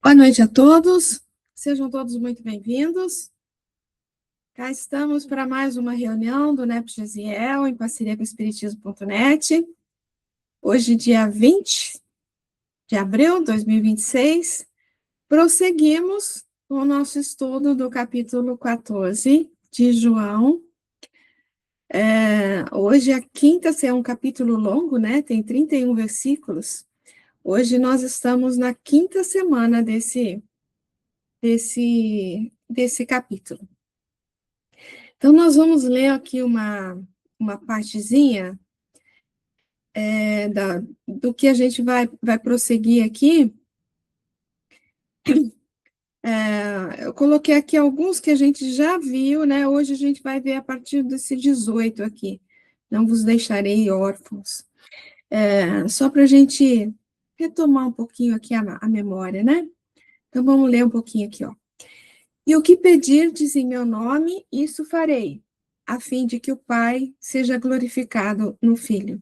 Boa noite a todos, sejam todos muito bem-vindos. Cá estamos para mais uma reunião do NEP Gesiel, em parceria com o Espiritismo.net. Hoje, dia 20 de abril de 2026, prosseguimos com o nosso estudo do capítulo 14 de João. Hoje a quinta, é um capítulo longo, né? Tem 31 versículos. Hoje nós estamos na quinta semana desse capítulo. Então, nós vamos ler aqui uma partezinha do que a gente vai prosseguir aqui. Eu coloquei aqui alguns que a gente já viu, né? Hoje a gente vai ver a partir desse 18 aqui. Não vos deixarei órfãos. Só para a gente retomar um pouquinho aqui a memória, né? Então, vamos ler um pouquinho aqui, ó. E o que pedirdes em meu nome, isso farei, a fim de que o Pai seja glorificado no Filho.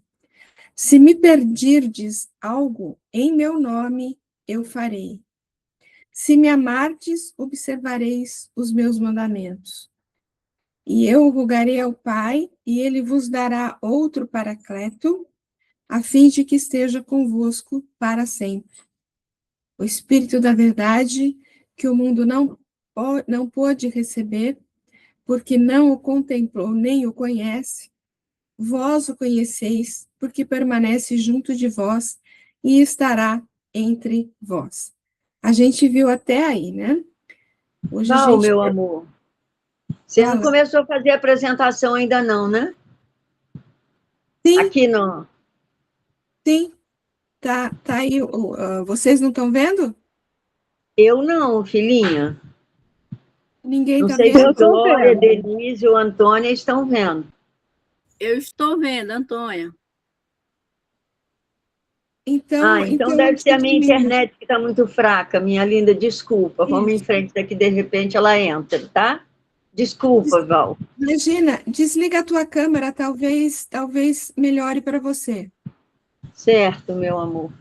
Se me pedirdes algo em meu nome, eu farei. Se me amardes, observareis os meus mandamentos. E eu rogarei ao Pai, e ele vos dará outro Paracleto, a fim de que esteja convosco para sempre. O Espírito da verdade, que o mundo não pôde receber, porque não o contemplou nem o conhece, vós o conheceis, porque permanece junto de vós e estará entre vós. A gente viu até aí, né? Hoje Val, meu amor, você não começou a fazer a apresentação ainda não, né? Sim. Aqui não. Sim, tá aí. Vocês não estão vendo? Eu não, filhinha. Ninguém está vendo? Não sei se a Glória, vendo. Denise ou a Antônia estão vendo. Eu estou vendo, Antônia. Então deve ser a minha internet que está muito fraca, minha linda, desculpa. Isso. Vamos em frente daqui, de repente ela entra, tá? Desculpa, Val. Regina, desliga a tua câmera, talvez melhore para você. Certo, meu amor.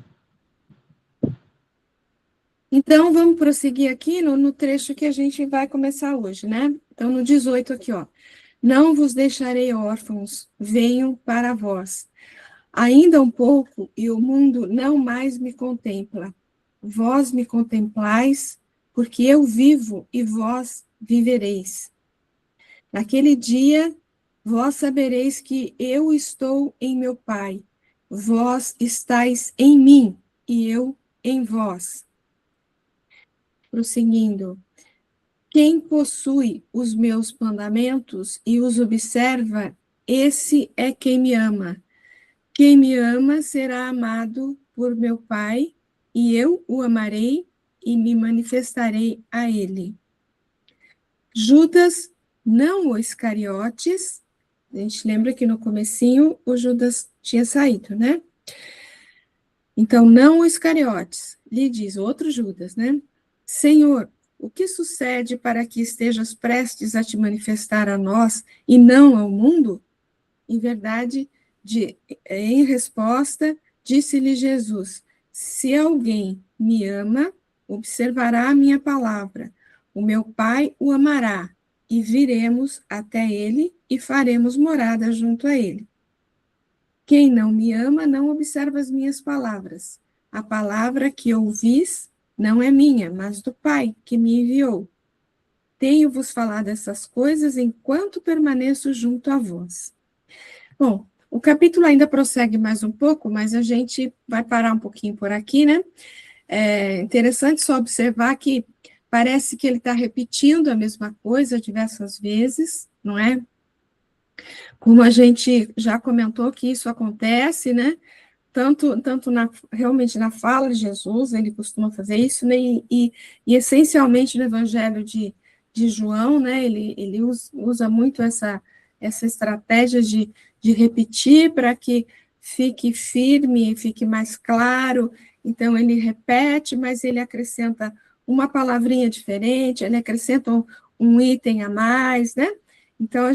Então, vamos prosseguir aqui no trecho que a gente vai começar hoje, né? Então, no 18 aqui, ó. Não vos deixarei órfãos, venho para vós. Ainda um pouco, e o mundo não mais me contempla. Vós me contemplais, porque eu vivo e vós vivereis. Naquele dia, vós sabereis que eu estou em meu Pai, vós estáis em mim, e eu em vós. Prosseguindo. Quem possui os meus mandamentos e os observa, esse é quem me ama. Quem me ama será amado por meu Pai, e eu o amarei e me manifestarei a ele. Judas, não o Iscariotes, a gente lembra que no comecinho o Judas tinha saído, né? Então, não o Iscariotes, lhe diz outro Judas, né? Senhor, o que sucede para que estejas prestes a te manifestar a nós e não ao mundo? Em verdade, em resposta, disse-lhe Jesus, se alguém me ama, observará a minha palavra, o meu Pai o amará, e viremos até ele e faremos morada junto a ele. Quem não me ama não observa as minhas palavras. A palavra que ouvis não é minha, mas do Pai que me enviou. Tenho-vos falado essas coisas enquanto permaneço junto a vós. Bom, o capítulo ainda prossegue mais um pouco, mas a gente vai parar um pouquinho por aqui, né? É interessante só observar que parece que ele está repetindo a mesma coisa diversas vezes, não é? Como a gente já comentou que isso acontece, né? Tanto realmente na fala de Jesus, ele costuma fazer isso, né? E essencialmente no Evangelho de João, né? Ele usa muito essa estratégia de repetir para que fique firme, fique mais claro. Então, ele repete, mas ele acrescenta uma palavrinha diferente, ele acrescenta um item a mais, né? Então,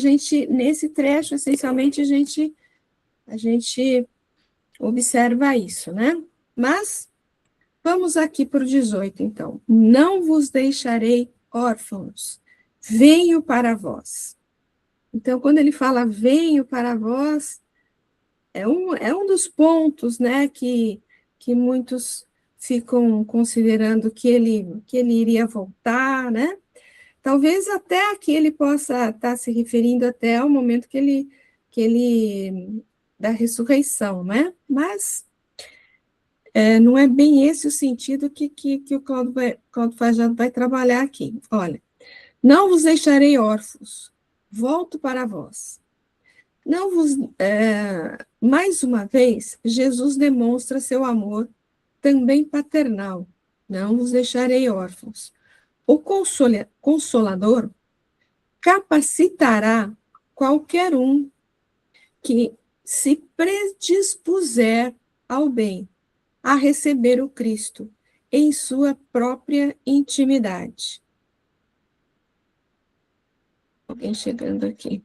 nesse trecho, essencialmente, a gente observa isso, né? Mas, Vamos aqui para o 18, então. Não vos deixarei órfãos, venho para vós. Então, quando ele fala venho para vós, é um dos pontos, né, que muitos ficam considerando que ele iria voltar, né? Talvez até aqui ele possa estar se referindo até ao momento que ele da ressurreição, né? Mas não é bem esse o sentido que o Cláudio Fajado vai trabalhar aqui. Olha, não vos deixarei órfãos, volto para vós. Não vos, mais uma vez, Jesus demonstra seu amor também paternal. Não vos deixarei órfãos. O Consolador capacitará qualquer um que se predispuser ao bem, a receber o Cristo em sua própria intimidade. Alguém chegando aqui.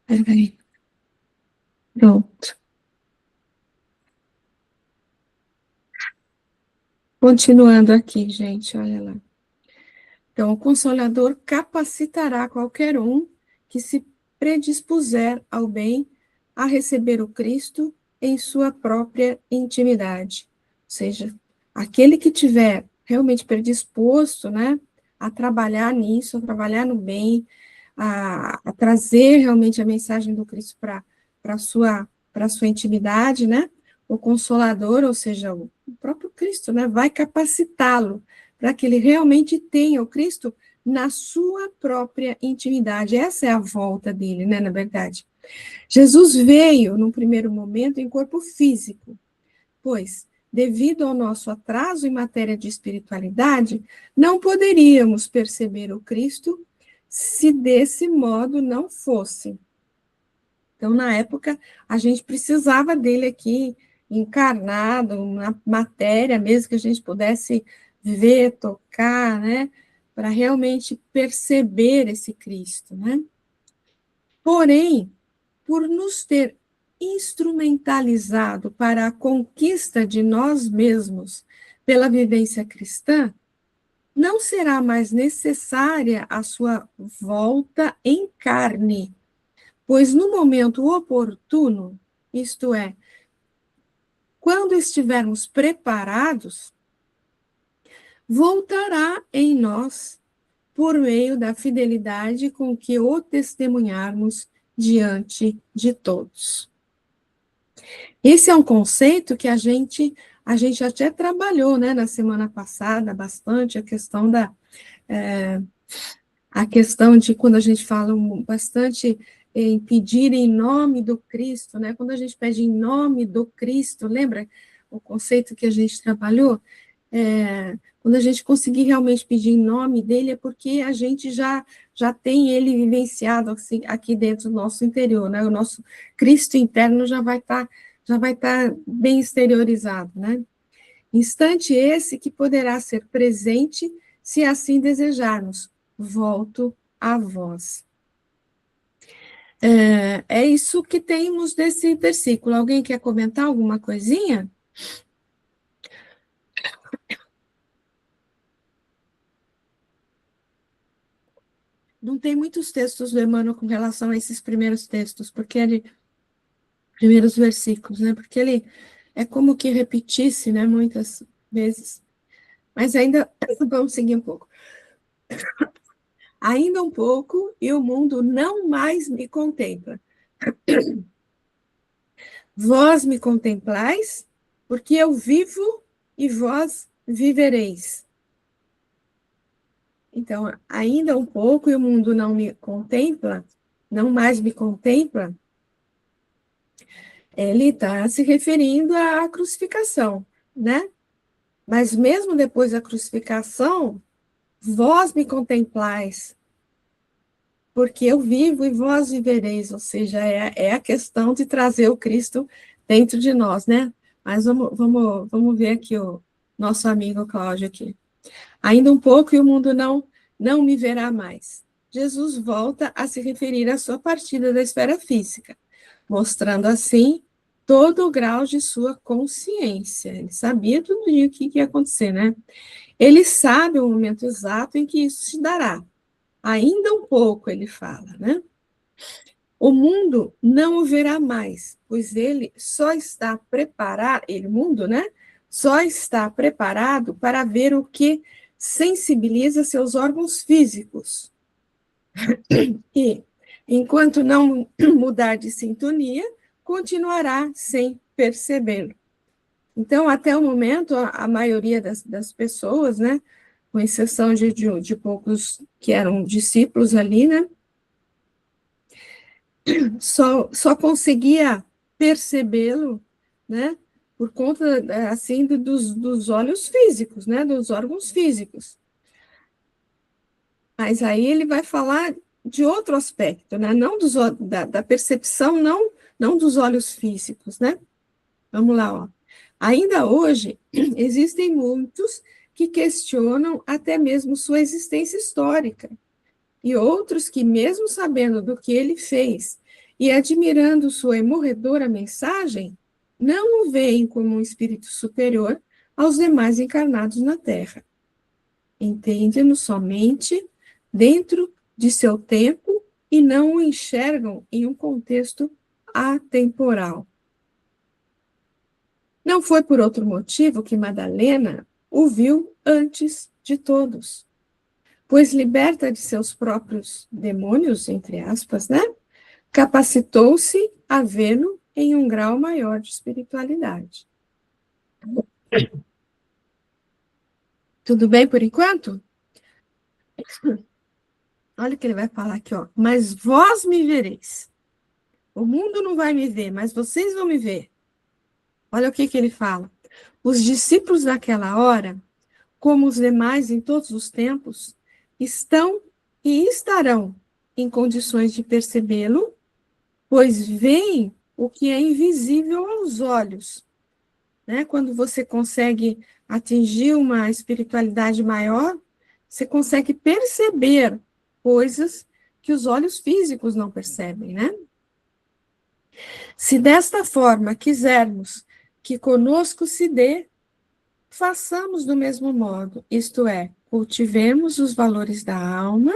Peraí. Pronto. Continuando aqui, gente, olha lá. Então, o Consolador capacitará qualquer um que se predispuser ao bem a receber o Cristo em sua própria intimidade. Ou seja, aquele que tiver realmente predisposto, né, a trabalhar nisso, a trabalhar no bem, a trazer realmente a mensagem do Cristo para a sua intimidade, né, o Consolador, ou seja, o próprio Cristo, né, vai capacitá-lo para que ele realmente tenha o Cristo na sua própria intimidade. Essa é a volta dele, né, na verdade. Jesus veio, num primeiro momento, em corpo físico, pois, devido ao nosso atraso em matéria de espiritualidade, não poderíamos perceber o Cristo se desse modo não fosse. Então, na época, a gente precisava dele aqui, encarnado, na matéria mesmo, que a gente pudesse ver, tocar, né, para realmente perceber esse Cristo, né? Porém, por nos ter instrumentalizado para a conquista de nós mesmos pela vivência cristã, não será mais necessária a sua volta em carne, pois no momento oportuno, isto é, quando estivermos preparados, voltará em nós por meio da fidelidade com que o testemunharmos diante de todos. Esse é um conceito que a gente até trabalhou, né, na semana passada, bastante, a questão de quando a gente fala bastante em pedir em nome do Cristo, né, quando a gente pede em nome do Cristo, lembra o conceito que a gente trabalhou? Quando a gente conseguir realmente pedir em nome dele, é porque a gente já tem ele vivenciado assim, aqui dentro do nosso interior, né? O nosso Cristo interno já vai estar bem exteriorizado, né? Instante esse que poderá ser presente, se assim desejarmos. Volto a vós. É isso que temos desse versículo. Alguém quer comentar alguma coisinha? Não tem muitos textos do Emmanuel com relação a esses primeiros textos, primeiros versículos, né? Porque ele é como que repetisse, né? Muitas vezes. Mas ainda, vamos seguir um pouco. Ainda um pouco, e o mundo não mais me contempla. Vós me contemplais, porque eu vivo e vós vivereis. Então, ainda um pouco, e o mundo não me contempla, não mais me contempla, ele está se referindo à crucificação, né? Mas mesmo depois da crucificação, vós me contemplais, porque eu vivo e vós vivereis, ou seja, é a questão de trazer o Cristo dentro de nós, né? Mas vamos ver aqui o nosso amigo Cláudio aqui. Ainda um pouco e o mundo não me verá mais. Jesus volta a se referir à sua partida da esfera física, mostrando assim todo o grau de sua consciência. Ele sabia tudo o que ia acontecer, né? Ele sabe o momento exato em que isso se dará. Ainda um pouco, ele fala, né? O mundo não o verá mais, pois ele só está preparado, ele, mundo, né? Só está preparado para ver o que sensibiliza seus órgãos físicos. E, enquanto não mudar de sintonia, continuará sem percebê-lo. Então, até o momento, a maioria das pessoas, né, com exceção de poucos que eram discípulos ali, né, só conseguia percebê-lo, né, por conta, assim, dos olhos físicos, né, dos órgãos físicos. Mas aí ele vai falar de outro aspecto, né, não da percepção, não dos olhos físicos, né. Vamos lá, ó. Ainda hoje, existem muitos que questionam até mesmo sua existência histórica, e outros que, mesmo sabendo do que ele fez e admirando sua imorredora mensagem, não o veem como um espírito superior aos demais encarnados na Terra. Entendem-no somente dentro de seu tempo e não o enxergam em um contexto atemporal. Não foi por outro motivo que Madalena o viu antes de todos, pois liberta de seus próprios demônios, entre aspas, né? Capacitou-se a vê-lo em um grau maior de espiritualidade. Tudo bem por enquanto? Olha o que ele vai falar aqui, ó. Mas vós me vereis. O mundo não vai me ver, mas vocês vão me ver. Olha o que ele fala. Os discípulos daquela hora, como os demais em todos os tempos, estão e estarão em condições de percebê-lo, pois veem o que é invisível aos olhos. Né? Quando você consegue atingir uma espiritualidade maior, você consegue perceber coisas que os olhos físicos não percebem, né? Se desta forma quisermos que conosco se dê, façamos do mesmo modo, isto é, cultivemos os valores da alma,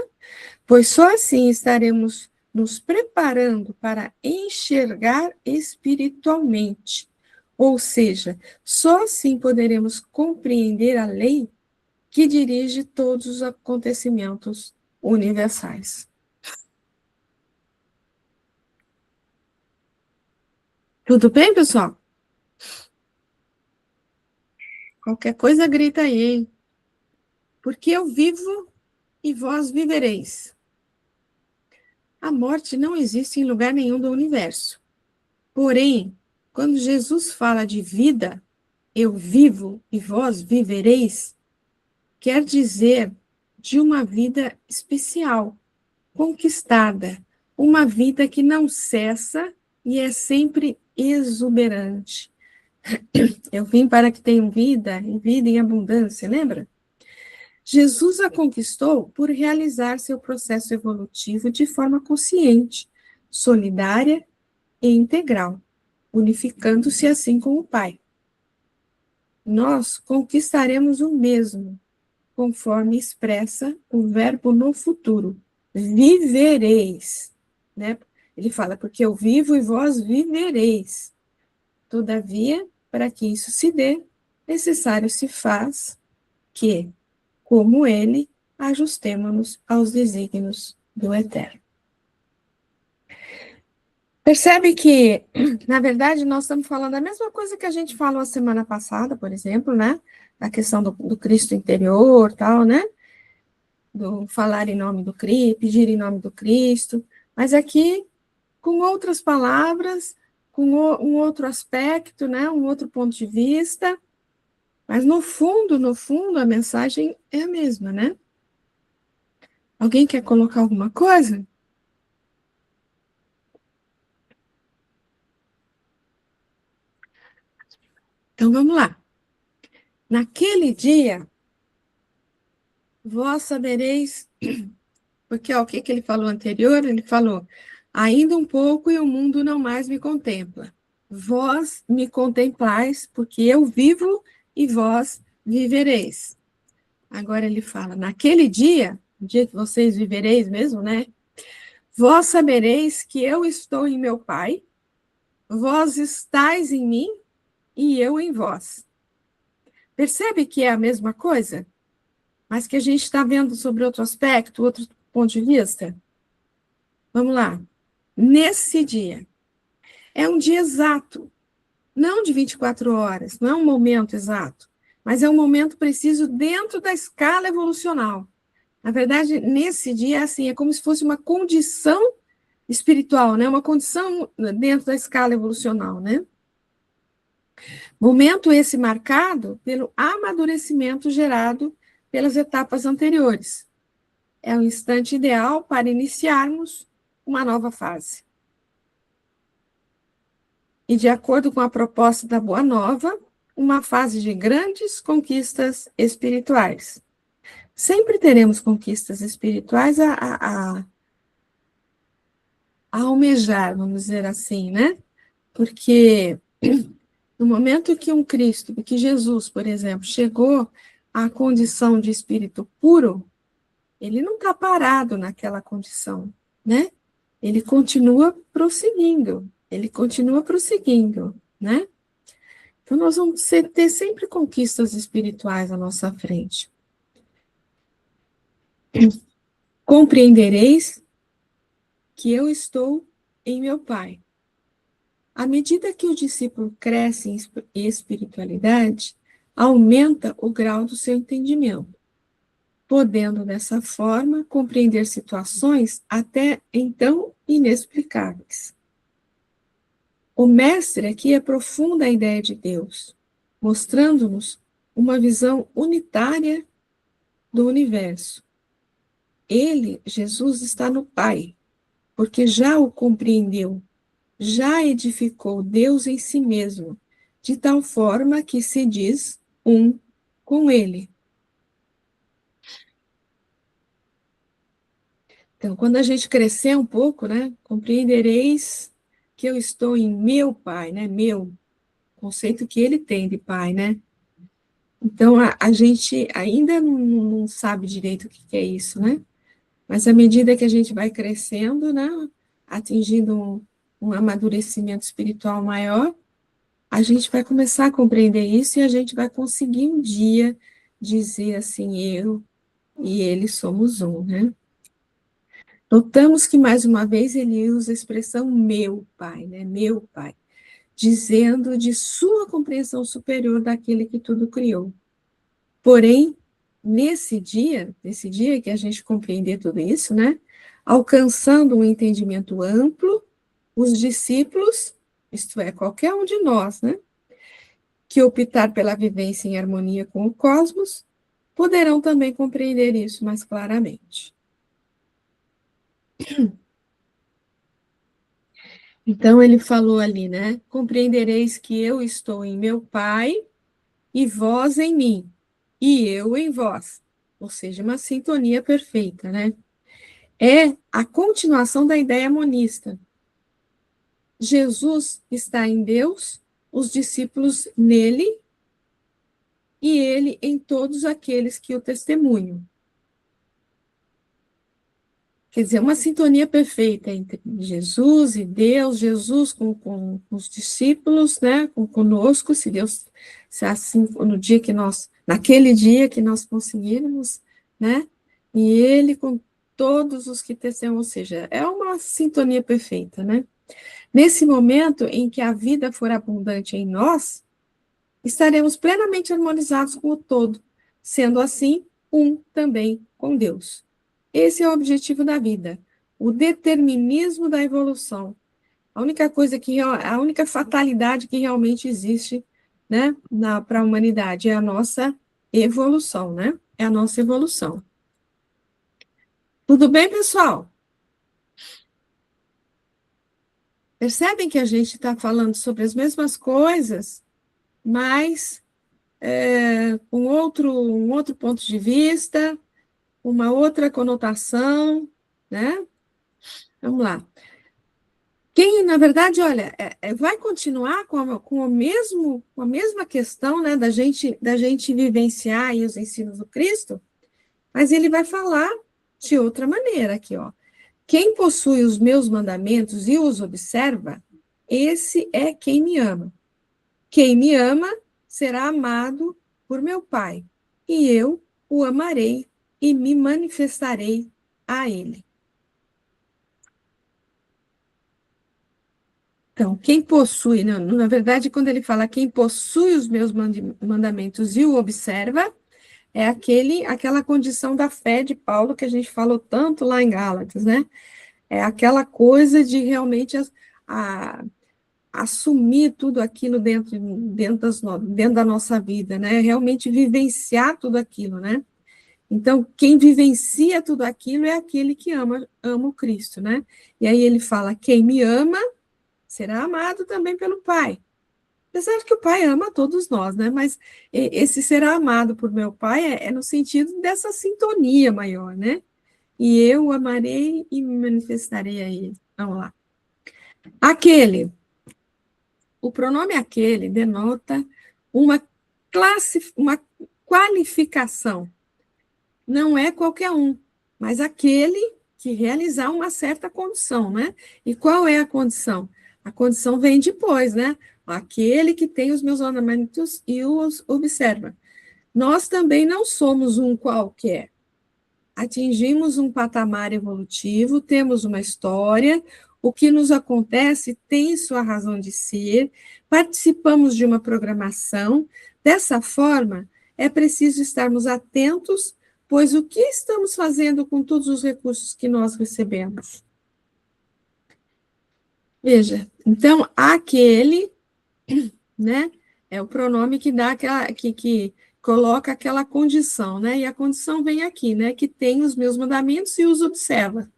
pois só assim estaremos nos preparando para enxergar espiritualmente, ou seja, só assim poderemos compreender a lei que dirige todos os acontecimentos universais. Tudo bem, pessoal? Qualquer coisa grita aí, hein? Porque eu vivo e vós vivereis. A morte não existe em lugar nenhum do universo. Porém, quando Jesus fala de vida, eu vivo e vós vivereis, quer dizer de uma vida especial, conquistada, uma vida que não cessa e é sempre exuberante. Eu vim para que tenham vida e vida em abundância, lembra? Jesus a conquistou por realizar seu processo evolutivo de forma consciente, solidária e integral, unificando-se assim com o Pai. Nós conquistaremos o mesmo, conforme expressa o verbo no futuro, vivereis, né? Ele fala, porque eu vivo e vós vivereis. Todavia, para que isso se dê, necessário se faz que, como ele, ajustemo-nos aos desígnios do Eterno. Percebe que, na verdade, nós estamos falando a mesma coisa que a gente falou a semana passada, por exemplo, né? A questão do Cristo interior, tal, né? Do falar em nome do Cristo, pedir em nome do Cristo, mas aqui com outras palavras, com um outro aspecto, né? Um outro ponto de vista, mas no fundo, a mensagem é a mesma, né? Alguém quer colocar alguma coisa? Então, vamos lá. Naquele dia, vós sabereis Porque ó, o que ele falou anterior? Ele falou, ainda um pouco e o mundo não mais me contempla. Vós me contemplais, porque eu vivo e vós vivereis. Agora ele fala, naquele dia, o dia que vocês vivereis mesmo, né? Vós sabereis que eu estou em meu Pai, vós estáis em mim e eu em vós. Percebe que é a mesma coisa? Mas que a gente está vendo sobre outro aspecto, outro ponto de vista? Vamos lá. Nesse dia. É um dia exato, não de 24 horas, não é um momento exato, mas é um momento preciso dentro da escala evolucional. Na verdade, nesse dia, assim, é como se fosse uma condição espiritual, né? Uma condição dentro da escala evolucional, né? Momento esse marcado pelo amadurecimento gerado pelas etapas anteriores. É o instante ideal para iniciarmos uma nova fase. E, de acordo com a proposta da Boa Nova, uma fase de grandes conquistas espirituais. Sempre teremos conquistas espirituais a almejar, vamos dizer assim, né? Porque no momento que um Cristo, que Jesus, por exemplo, chegou à condição de espírito puro, ele não está parado naquela condição, né? Ele continua prosseguindo, né? Então, nós vamos ter sempre conquistas espirituais à nossa frente. Compreendereis que eu estou em meu Pai. À medida que o discípulo cresce em espiritualidade, aumenta o grau do seu entendimento, podendo, dessa forma, compreender situações até então inexplicáveis. O mestre aqui aprofunda a ideia de Deus, mostrando-nos uma visão unitária do universo. Ele, Jesus, está no Pai, porque já o compreendeu, já edificou Deus em si mesmo, de tal forma que se diz um com ele. Então, quando a gente crescer um pouco, né, compreendereis que eu estou em meu Pai, né, meu, conceito que ele tem de Pai, né? Então, a gente ainda não sabe direito o que é isso, né? Mas à medida que a gente vai crescendo, né, atingindo um amadurecimento espiritual maior, a gente vai começar a compreender isso e a gente vai conseguir um dia dizer assim, eu e ele somos um, né? Notamos que, mais uma vez, ele usa a expressão meu Pai, né? Meu Pai, dizendo de sua compreensão superior daquele que tudo criou. Porém, nesse dia que a gente compreender tudo isso, né? Alcançando um entendimento amplo, os discípulos, isto é, qualquer um de nós, né? Que optar pela vivência em harmonia com o cosmos, poderão também compreender isso mais claramente. Então, ele falou ali, né? Compreendereis que eu estou em meu Pai e vós em mim, e eu em vós. Ou seja, uma sintonia perfeita, né? É a continuação da ideia monista. Jesus está em Deus, os discípulos nele, e ele em todos aqueles que o testemunham. Quer dizer, uma sintonia perfeita entre Jesus e Deus, Jesus com os discípulos, né, conosco, se Deus, se assim, no dia que nós, naquele dia que nós conseguirmos, né, e ele com todos os que testemunham, ou seja, é uma sintonia perfeita, né. Nesse momento em que a vida for abundante em nós, estaremos plenamente harmonizados com o todo, sendo assim, um também com Deus. Esse é o objetivo da vida, o determinismo da evolução. A única fatalidade que realmente existe, né, para a humanidade é a nossa evolução, né? É a nossa evolução. Tudo bem, pessoal? Percebem que a gente está falando sobre as mesmas coisas, mas com um outro ponto de vista, uma outra conotação, né? Vamos lá. Quem, na verdade, olha, vai continuar com a mesma questão, né, da gente vivenciar aí os ensinos do Cristo, mas ele vai falar de outra maneira aqui, ó. Quem possui os meus mandamentos e os observa, esse é quem me ama. Quem me ama será amado por meu Pai, e eu o amarei e me manifestarei a ele. Então, quem possui, não, na verdade, quando ele fala quem possui os meus mandamentos e o observa, é aquela condição da fé de Paulo que a gente falou tanto lá em Gálatas, né? É aquela coisa de realmente assumir tudo aquilo dentro da nossa vida, né? Realmente vivenciar tudo aquilo, né? Então, quem vivencia tudo aquilo é aquele que ama o Cristo, né? E aí ele fala, quem me ama será amado também pelo Pai. Apesar de que o Pai ama todos nós, né? Mas esse será amado por meu Pai é no sentido dessa sintonia maior, né? E eu o amarei e me manifestarei a ele. Vamos lá. Aquele. O pronome aquele denota uma qualificação. Não é qualquer um, mas aquele que realizar uma certa condição, né? E qual é a condição? A condição vem depois, né? Aquele que tem os meus ornamentos e os observa. Nós também não somos um qualquer. Atingimos um patamar evolutivo, temos uma história, o que nos acontece tem sua razão de ser, participamos de uma programação. Dessa forma, é preciso estarmos atentos, pois o que estamos fazendo com todos os recursos que nós recebemos? Veja, então, aquele, né, é o pronome que dá que coloca aquela condição, né? E a condição vem aqui, né? Que tem os meus mandamentos e os observa.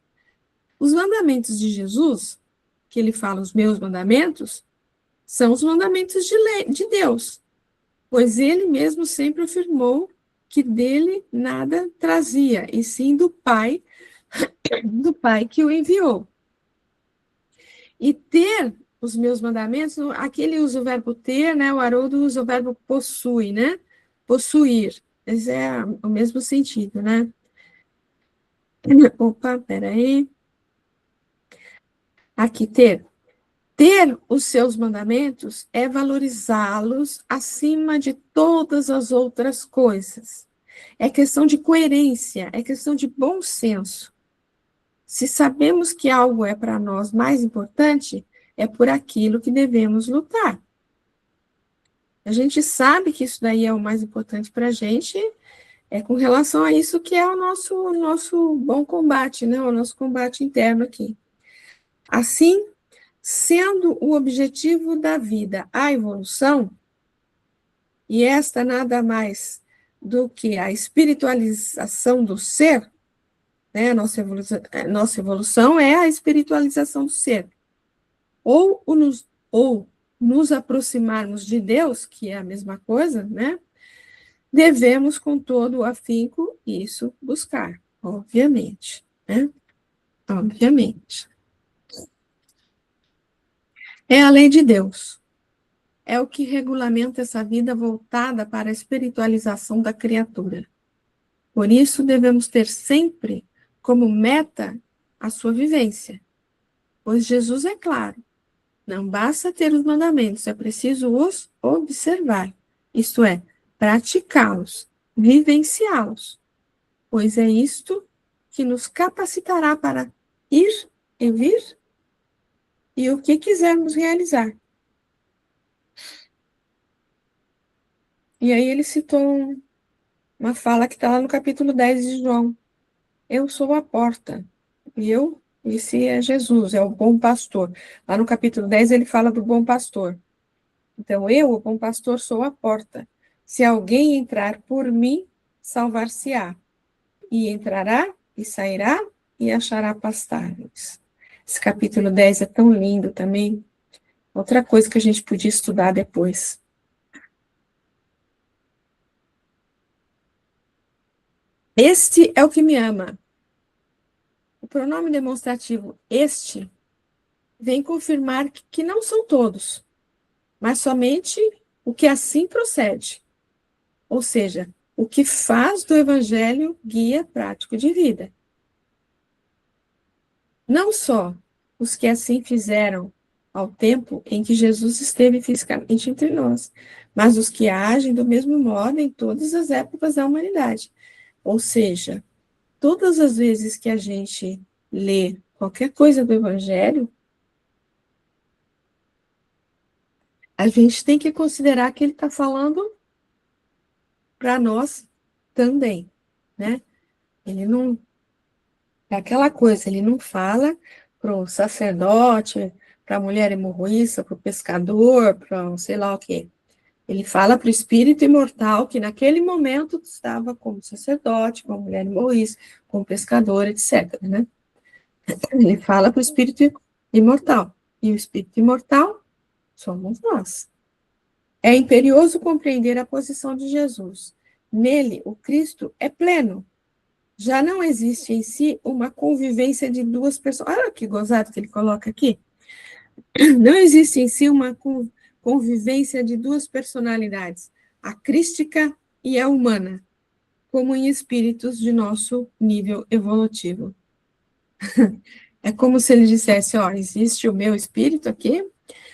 Os mandamentos de Jesus, que ele fala os meus mandamentos, são os mandamentos de Deus, pois ele mesmo sempre afirmou que dele nada trazia, e sim do Pai que o enviou. E ter os meus mandamentos, aqui ele usa o verbo ter, né? O Haroldo usa o verbo possui, né? Possuir. Esse é o mesmo sentido, né? Opa, peraí. Aqui, ter. Ter os seus mandamentos é valorizá-los acima de todas as outras coisas. É questão de coerência, é questão de bom senso. Se sabemos que algo é para nós mais importante, é por aquilo que devemos lutar. A gente sabe que isso daí é o mais importante para a gente, é com relação a isso que é o nosso bom combate, né? O nosso combate interno aqui. Assim, sendo o objetivo da vida a evolução, e esta nada mais do que a espiritualização do ser, né? Nossa evolução é a espiritualização do ser. Ou nos aproximarmos de Deus, que é a mesma coisa, né? Devemos, com todo o afinco, isso buscar, obviamente, né? Obviamente. É a lei de Deus. É o que regulamenta essa vida voltada para a espiritualização da criatura. Por isso, devemos ter sempre como meta a sua vivência. Pois Jesus é claro, não basta ter os mandamentos, é preciso os observar, isto é, praticá-los, vivenciá-los, pois é isto que nos capacitará para ir e vir e o que quisermos realizar. E aí ele citou uma fala que está lá no capítulo 10 de João. Eu sou a porta. Esse é Jesus, é o bom pastor. Lá no capítulo 10 ele fala do bom pastor. Então, eu, o bom pastor, sou a porta. Se alguém entrar por mim, salvar-se-á. E entrará, e sairá, e achará pastagens. Esse capítulo 10 é tão lindo também. Outra coisa que a gente podia estudar depois. Este é o que me ama. O pronome demonstrativo este vem confirmar que não são todos, mas somente o que assim procede. Ou seja, o que faz do evangelho guia prático de vida. Não só os que assim fizeram ao tempo em que Jesus esteve fisicamente entre nós, mas os que agem do mesmo modo em todas as épocas da humanidade. Ou seja, todas as vezes que a gente lê qualquer coisa do evangelho, a gente tem que considerar que ele está falando para nós também, né? Ele não é aquela coisa, ele não fala para o sacerdote, para a mulher hemorroísta, para o pescador, para sei lá o quê. Ele fala para o espírito imortal que naquele momento estava como sacerdote, como mulher hemorroísta, como pescador, etc. Né? Ele fala para o espírito imortal. E o espírito imortal somos nós. É imperioso compreender a posição de Jesus. Nele, o Cristo é pleno. Já não existe em si uma convivência de duas pessoas. Olha que gozado que ele coloca aqui. Não existe em si uma convivência de duas personalidades, a crística e a humana, como em espíritos de nosso nível evolutivo. É como se ele dissesse, ó, existe o meu espírito aqui,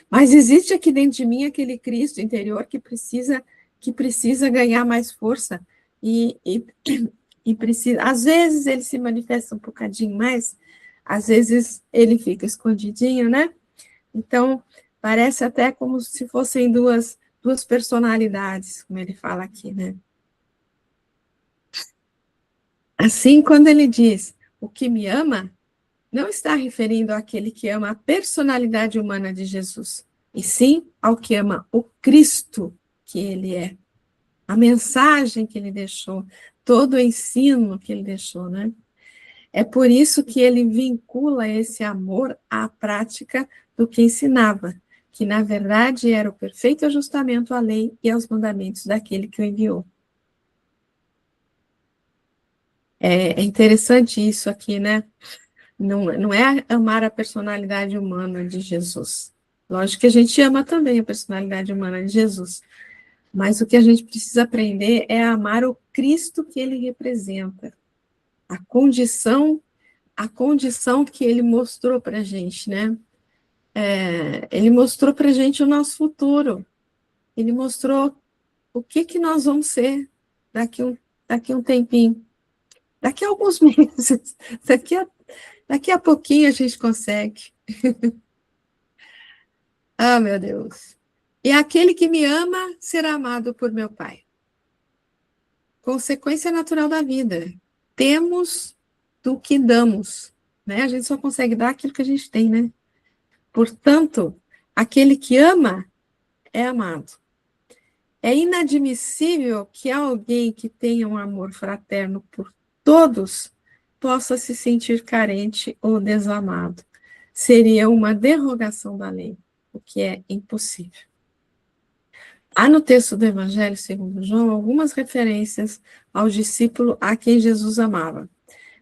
mas existe aqui dentro de mim aquele Cristo interior que precisa ganhar mais força e precisa, às vezes ele se manifesta um bocadinho mais, às vezes ele fica escondidinho, né? Então, parece até como se fossem duas personalidades, como ele fala aqui, né? Assim, quando ele diz, o que me ama, não está referindo àquele que ama a personalidade humana de Jesus, e sim ao que ama o Cristo que ele é, a mensagem que ele deixou, todo o ensino que ele deixou, né? É por isso que ele vincula esse amor à prática do que ensinava, que na verdade era o perfeito ajustamento à lei e aos mandamentos daquele que o enviou. É interessante isso aqui, né? Não é amar a personalidade humana de Jesus. Lógico que a gente ama também a personalidade humana de Jesus, mas o que a gente precisa aprender é amar o Cristo que ele representa, a condição que ele mostrou para a gente, né? Ele mostrou para a gente o nosso futuro, ele mostrou o que nós vamos ser daqui um tempinho, daqui a alguns meses, daqui a pouquinho a gente consegue. Ah, meu Deus. E aquele que me ama será amado por meu Pai. Consequência natural da vida. Temos do que damos, né? A gente só consegue dar aquilo que a gente tem, né? Portanto, aquele que ama é amado. É inadmissível que alguém que tenha um amor fraterno por todos possa se sentir carente ou desamado. Seria uma derrogação da lei, o que é impossível. Há no texto do Evangelho segundo João algumas referências ao discípulo a quem Jesus amava.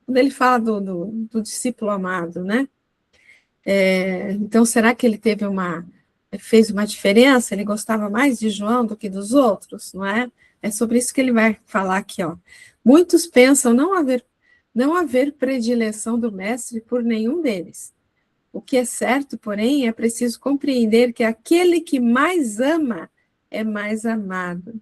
Quando ele fala do discípulo amado, né? Então, será que ele fez uma diferença? Ele gostava mais de João do que dos outros, não é? É sobre isso que ele vai falar aqui, ó. Muitos pensam não haver predileção do mestre por nenhum deles. O que é certo, porém, é preciso compreender que aquele que mais ama é mais amado.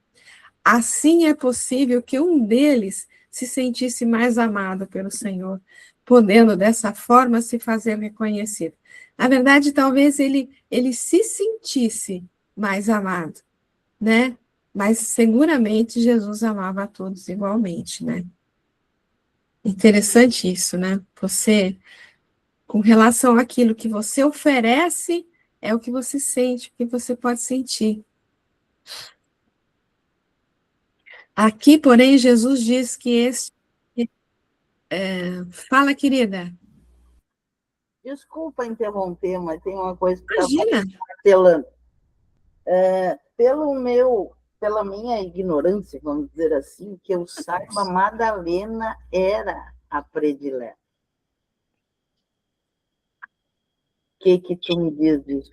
Assim é possível que um deles se sentisse mais amado pelo Senhor, podendo dessa forma se fazer reconhecido. Na verdade, talvez ele se sentisse mais amado, né? Mas seguramente Jesus amava a todos igualmente, né? Interessante isso, né? Você, com relação àquilo que você oferece, é o que você sente, o que você pode sentir. Aqui, porém, Jesus diz que fala, querida. Desculpa interromper, mas tem uma coisa que Imagina. está martelando. Pela minha ignorância, vamos dizer assim, que eu saiba, Madalena era a predileta. que tu me diz disso?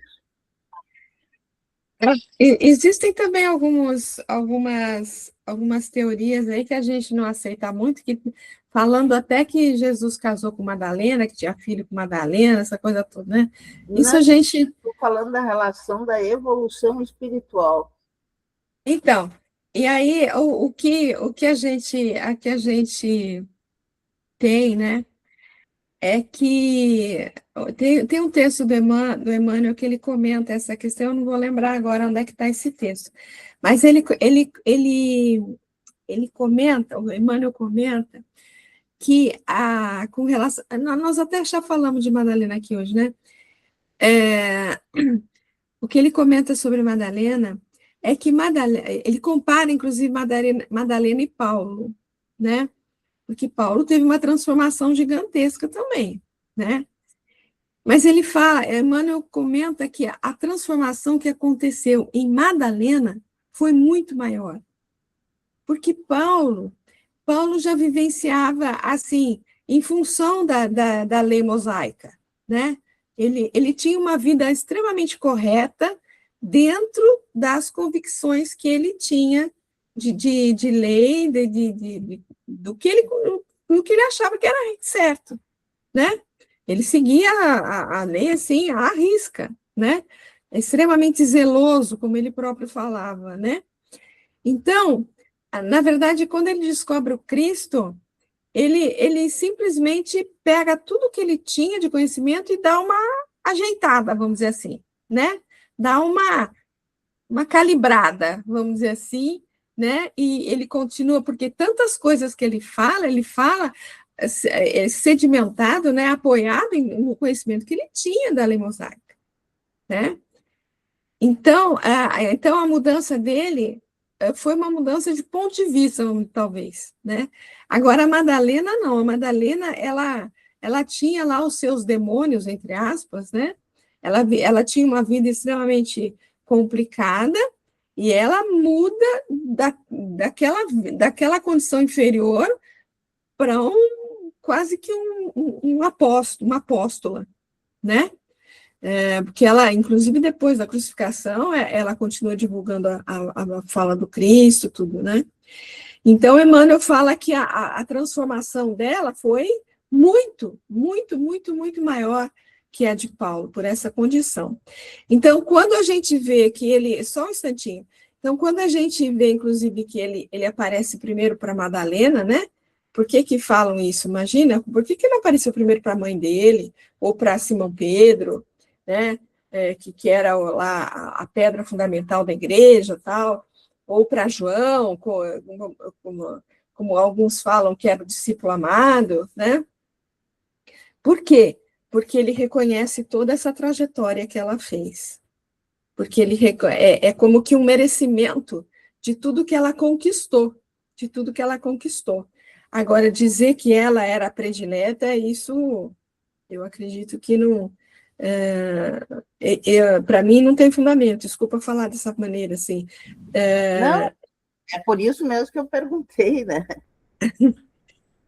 Existem também algumas teorias aí que a gente não aceita muito, que falando até que Jesus casou com Madalena, que tinha filho com Madalena, essa coisa toda, né? Isso a gente... Estou falando da relação da evolução espiritual. Então, e aí o que a gente tem, né? É que tem um texto do Emmanuel que ele comenta essa questão, eu não vou lembrar agora onde é que está esse texto, mas ele comenta, o Emmanuel comenta, que com relação. Nós até já falamos de Madalena aqui hoje, né? O que ele comenta sobre Madalena é que ele compara, inclusive, Madalena e Paulo, né? Porque Paulo teve uma transformação gigantesca também, né? Mas ele fala, Emmanuel comenta que a transformação que aconteceu em Madalena foi muito maior. Porque Paulo já vivenciava assim, em função da lei mosaica, né? Ele tinha uma vida extremamente correta dentro das convicções que ele tinha de lei, do que ele achava que era certo, né? Ele seguia a lei assim, à risca, né? Extremamente zeloso, como ele próprio falava, né? Então, na verdade, quando ele descobre o Cristo, ele simplesmente pega tudo que ele tinha de conhecimento e dá uma ajeitada, vamos dizer assim, né? Dá uma calibrada, vamos dizer assim, né? E ele continua, porque tantas coisas que ele fala sedimentado, né? Apoiado no conhecimento que ele tinha da lei mosaica, né? Então, a mudança dele foi uma mudança de ponto de vista, talvez, né? Agora, a Madalena, não. A Madalena, ela tinha lá os seus demônios, entre aspas, né? Ela tinha uma vida extremamente complicada e ela muda daquela condição inferior para quase que uma apóstola, né? Porque ela, inclusive depois da crucificação, ela continua divulgando a fala do Cristo, tudo, né? Então, Emmanuel fala que a transformação dela foi muito, muito, muito, muito maior que a de Paulo, por essa condição. Então, quando a gente vê que ele... Só um instantinho. Então, quando a gente vê, inclusive, que ele aparece primeiro para Madalena, né? Por que falam isso? Imagina, por que não apareceu primeiro para a mãe dele, ou para Simão Pedro, né? Que era lá a pedra fundamental da igreja, tal, ou para João, como alguns falam que era o discípulo amado, né? Por quê? Porque ele reconhece toda essa trajetória que ela fez. Porque é como que um merecimento de tudo que ela conquistou, de tudo que ela conquistou. Agora, dizer que ela era a predileta, isso eu acredito que não... para mim não tem fundamento, desculpa falar dessa maneira, assim. Não, é por isso mesmo que eu perguntei, né?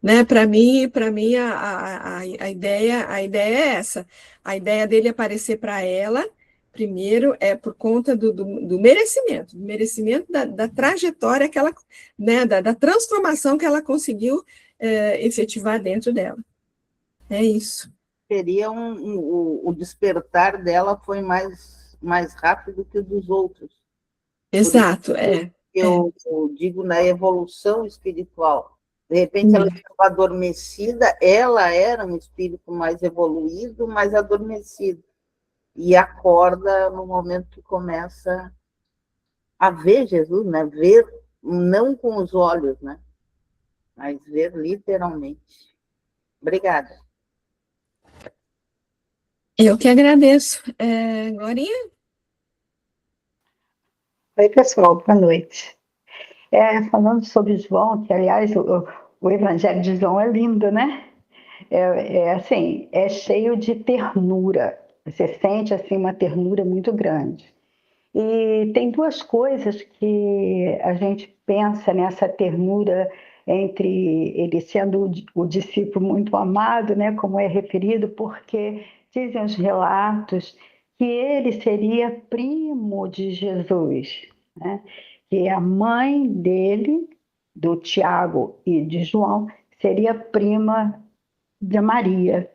Né, para mim a ideia é essa. A ideia dele aparecer para ela, primeiro, é por conta do merecimento da trajetória que ela, né, da transformação que ela conseguiu efetivar dentro dela. É isso. Seria o despertar dela foi mais rápido que o dos outros. Exato, Eu digo na evolução espiritual. De repente, ela estava adormecida, ela era um espírito mais evoluído, mais adormecido. E acorda no momento que começa a ver Jesus, né? Ver não com os olhos, né? Mas ver literalmente. Obrigada. Eu que agradeço. Glorinha? Oi, pessoal, boa noite. Falando sobre João, que, aliás, o Evangelho de João é lindo, né? Assim, é cheio de ternura. Você sente, assim, uma ternura muito grande. E tem duas coisas que a gente pensa nessa ternura entre ele sendo o discípulo muito amado, né, como é referido, porque dizem os relatos que ele seria primo de Jesus, né? Que a mãe dele, do Tiago e de João, seria prima de Maria,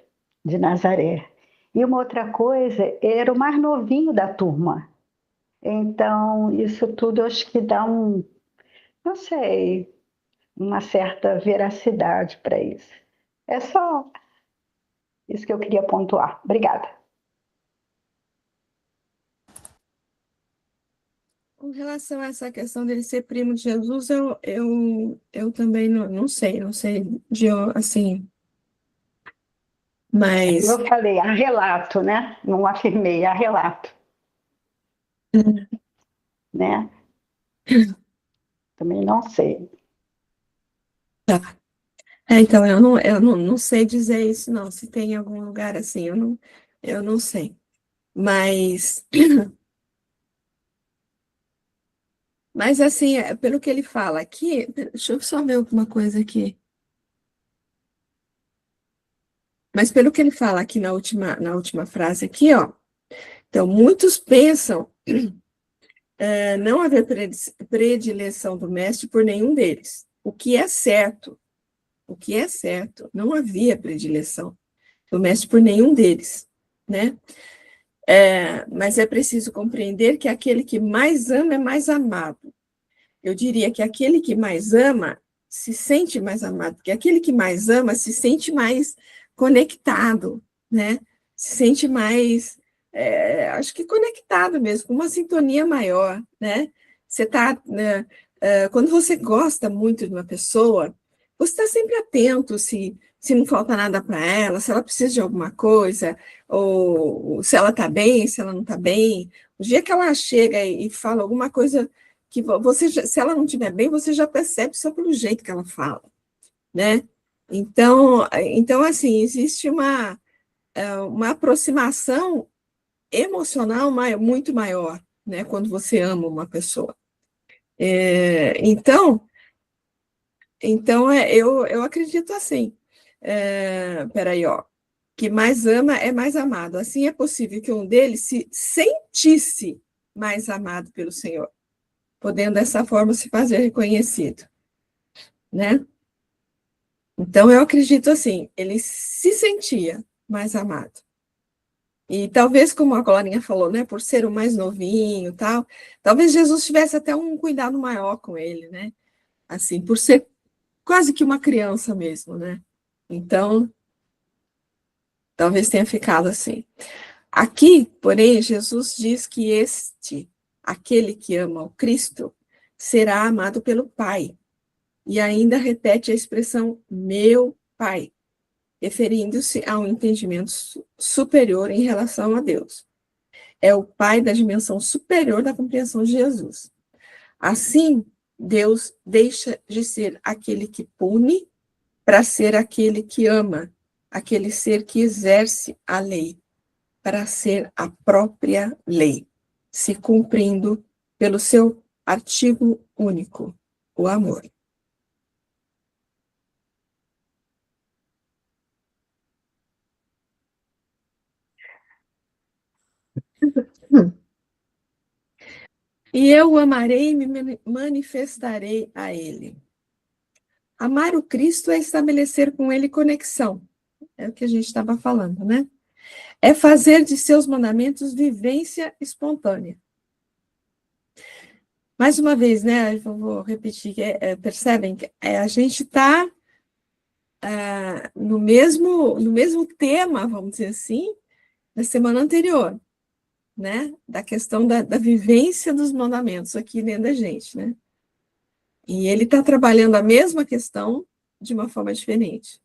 de Nazaré. E uma outra coisa, era o mais novinho da turma. Então, isso tudo acho que dá não sei, uma certa veracidade para isso. É só isso que eu queria pontuar. Obrigada. Com relação a essa questão dele ser primo de Jesus, eu também não sei, assim, mas... Eu falei, há relato, né? Não afirmei, há relato. Né? Também não sei. Tá. Então, eu não sei dizer isso, não. Se tem algum lugar assim, eu não sei. Mas assim, pelo que ele fala aqui, deixa eu só ver alguma coisa aqui. Mas pelo que ele fala aqui na última frase aqui, ó. Então, muitos pensam não haver predileção do mestre por nenhum deles. O que é certo, não havia predileção do mestre por nenhum deles, né? Mas é preciso compreender que aquele que mais ama é mais amado. Eu diria que aquele que mais ama se sente mais amado, porque aquele que mais ama se sente mais conectado, né? Se sente mais, acho que conectado mesmo, com uma sintonia maior, né? Você tá, né, quando você gosta muito de uma pessoa, você está sempre atento se não falta nada para ela, se ela precisa de alguma coisa, ou se ela está bem, se ela não está bem. O dia que ela chega e fala alguma coisa que você, se ela não estiver bem, você já percebe só pelo jeito que ela fala, né? Então assim, existe uma aproximação emocional muito maior, né? Quando você ama uma pessoa. Eu acredito assim. Peraí, ó. Que mais ama é mais amado. Assim é possível que um deles se sentisse mais amado pelo Senhor, podendo dessa forma se fazer reconhecido, né? Então eu acredito assim, ele se sentia mais amado. E talvez, como a Glorinha falou, né, por ser o mais novinho, tal, talvez Jesus tivesse até um cuidado maior com ele, né? Assim, por ser quase que uma criança mesmo, né? Então, talvez tenha ficado assim. Aqui, porém, Jesus diz que aquele que ama o Cristo, será amado pelo Pai. E ainda repete a expressão meu Pai, referindo-se a um entendimento superior em relação a Deus. É o Pai da dimensão superior da compreensão de Jesus. Assim, Deus deixa de ser aquele que pune para ser aquele que ama, aquele ser que exerce a lei, para ser a própria lei, se cumprindo pelo seu artigo único, o amor. E eu o amarei e me manifestarei a ele. Amar o Cristo é estabelecer com ele conexão. É o que a gente estava falando, né? É fazer de seus mandamentos vivência espontânea. Mais uma vez, né? Eu vou repetir. Percebem que a gente está no mesmo tema, vamos dizer assim, da semana anterior, né? Da questão da vivência dos mandamentos aqui dentro da gente, né? E ele está trabalhando a mesma questão de uma forma diferente.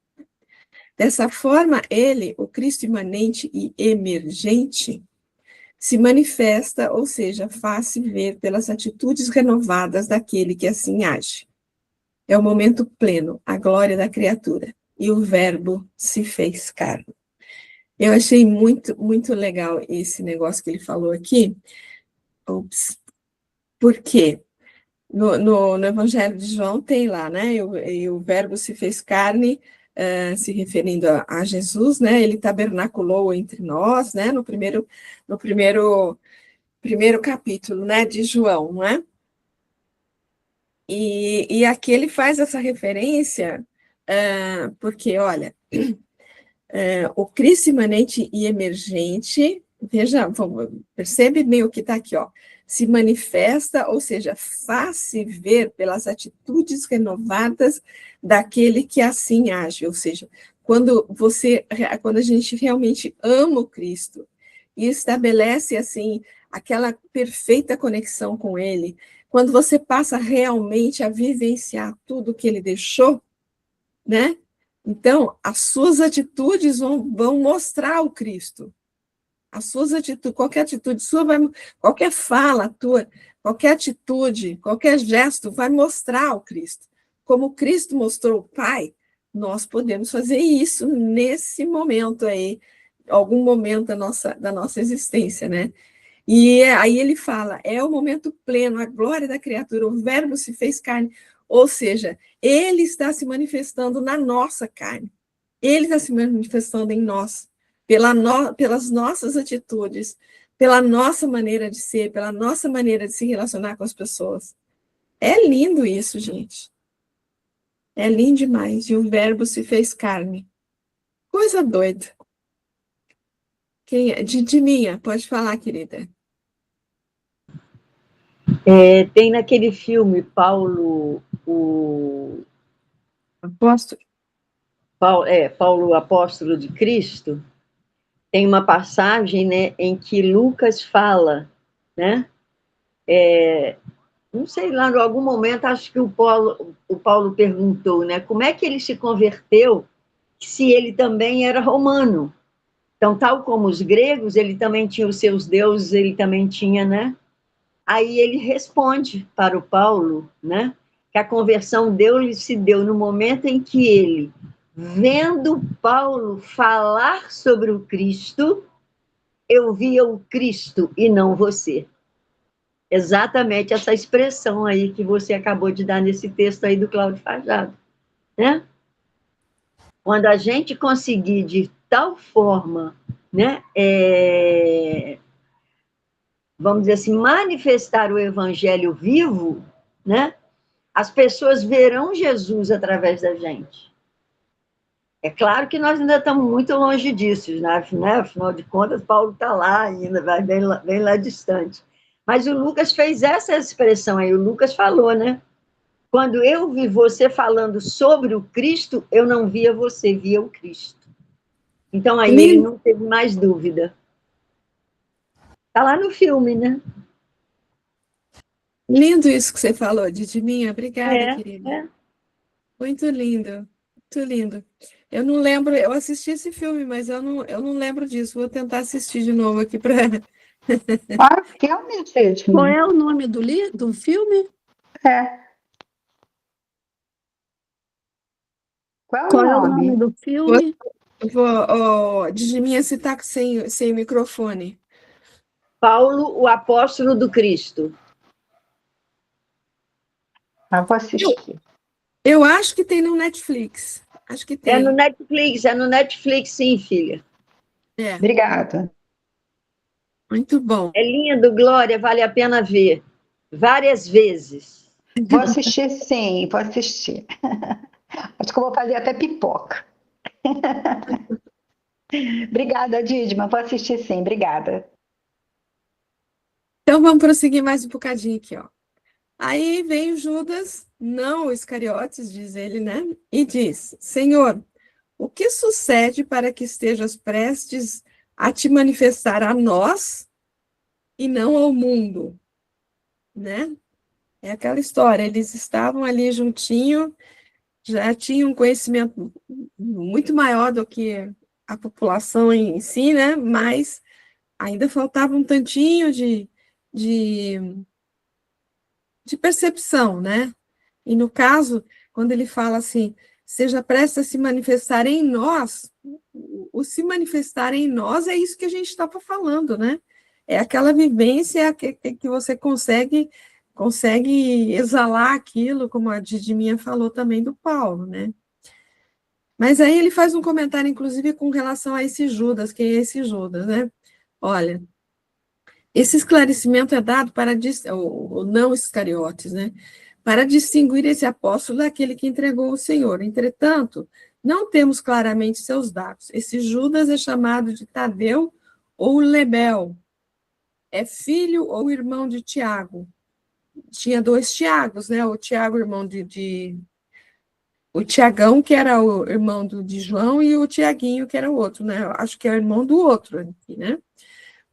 Dessa forma, ele, o Cristo imanente e emergente, se manifesta, ou seja, faz-se ver pelas atitudes renovadas daquele que assim age. É o momento pleno, a glória da criatura. E o Verbo se fez carne. Eu achei muito, muito legal esse negócio que ele falou aqui. Por quê? No Evangelho de João tem lá, né? E o Verbo se fez carne, se referindo a Jesus, né? Ele tabernaculou entre nós, né? No primeiro capítulo, né? De João, não é? E aqui ele faz essa referência, porque, olha, o Cristo imanente e emergente, veja, percebe bem o que está aqui, ó, se manifesta, ou seja, faz-se ver pelas atitudes renovadas daquele que assim age, ou seja, quando a gente realmente ama o Cristo e estabelece, assim, aquela perfeita conexão com ele, quando você passa realmente a vivenciar tudo que ele deixou, né? Então, as suas atitudes vão mostrar o Cristo. As suas atitudes, qualquer atitude sua, qualquer fala tua, qualquer atitude, qualquer gesto vai mostrar o Cristo. Como Cristo mostrou o Pai, nós podemos fazer isso nesse momento aí, algum momento da nossa existência, né? E aí ele fala, é o momento pleno, a glória da criatura, o verbo se fez carne, ou seja, ele está se manifestando na nossa carne, ele está se manifestando em nós, pelas nossas atitudes, pela nossa maneira de ser, pela nossa maneira de se relacionar com as pessoas. É lindo isso, gente. É lindo demais. E o verbo se fez carne. Coisa doida. De minha, pode falar, querida. Tem naquele filme, Paulo, o Apóstolo. Paulo, Apóstolo de Cristo, tem uma passagem, né, em que Lucas fala, né, não sei, lá em algum momento, acho que o Paulo perguntou, né, como é que ele se converteu se ele também era romano? Então, tal como os gregos, ele também tinha os seus deuses, ele também tinha, né? Aí ele responde para o Paulo, né, que a conversão dele se deu no momento em que ele, vendo Paulo falar sobre o Cristo, eu via o Cristo e não você. Exatamente essa expressão aí que você acabou de dar nesse texto aí do Cláudio Fajardo, né? Quando a gente conseguir de tal forma, né, vamos dizer assim, manifestar o evangelho vivo, né, as pessoas verão Jesus através da gente. É claro que nós ainda estamos muito longe disso, né? Afinal de contas, Paulo está lá ainda, vai bem lá distante. Mas o Lucas fez essa expressão aí, o Lucas falou, né? Quando eu vi você falando sobre o Cristo, eu não via você, via o Cristo. Então aí ele não teve mais dúvida. Está lá no filme, né? Lindo isso que você falou, Didiminha. Obrigada, querida. É. Muito lindo, muito lindo. Eu não lembro, eu assisti esse filme, mas eu não lembro disso. Vou tentar assistir de novo aqui para. Ah, realmente. Qual é o nome do filme? Qual é o nome do filme? Didiminha, você está sem microfone. Paulo, o apóstolo do Cristo. Vou assistir. Eu acho que tem no Netflix. Acho que tem. É no Netflix, sim, filha. Obrigada. Muito bom. É lindo, Glória, vale a pena ver. Várias vezes. Vou assistir, sim, vou assistir. Acho que eu vou fazer até pipoca. Obrigada, Didma. Vou assistir, sim. Obrigada. Então, vamos prosseguir mais um bocadinho aqui, ó. Aí vem Judas, não o Iscariotes, diz ele, né? E diz, Senhor, o que sucede para que estejas prestes a te manifestar a nós e não ao mundo? Né? É aquela história, eles estavam ali juntinho, já tinham um conhecimento muito maior do que a população em si, né? Mas ainda faltava um tantinho de percepção, né? E no caso, quando ele fala assim, seja presta a se manifestar em nós, o se manifestar em nós é isso que a gente estava falando, né? É aquela vivência que você consegue exalar aquilo, como a Didiminha falou também do Paulo, né? Mas aí ele faz um comentário, inclusive, com relação a esse Judas, quem é esse Judas, né? Olha, esse esclarecimento é dado para, ou não Iscariotes, né? Para distinguir esse apóstolo daquele que entregou o Senhor. Entretanto, não temos claramente seus dados. Esse Judas é chamado de Tadeu ou Lebel. É filho ou irmão de Tiago. Tinha 2 Tiagos, né? O Tiago, irmão o Tiagão, que era o irmão de João, e o Tiaguinho, que era o outro, né? Eu acho que é o irmão do outro aqui, né?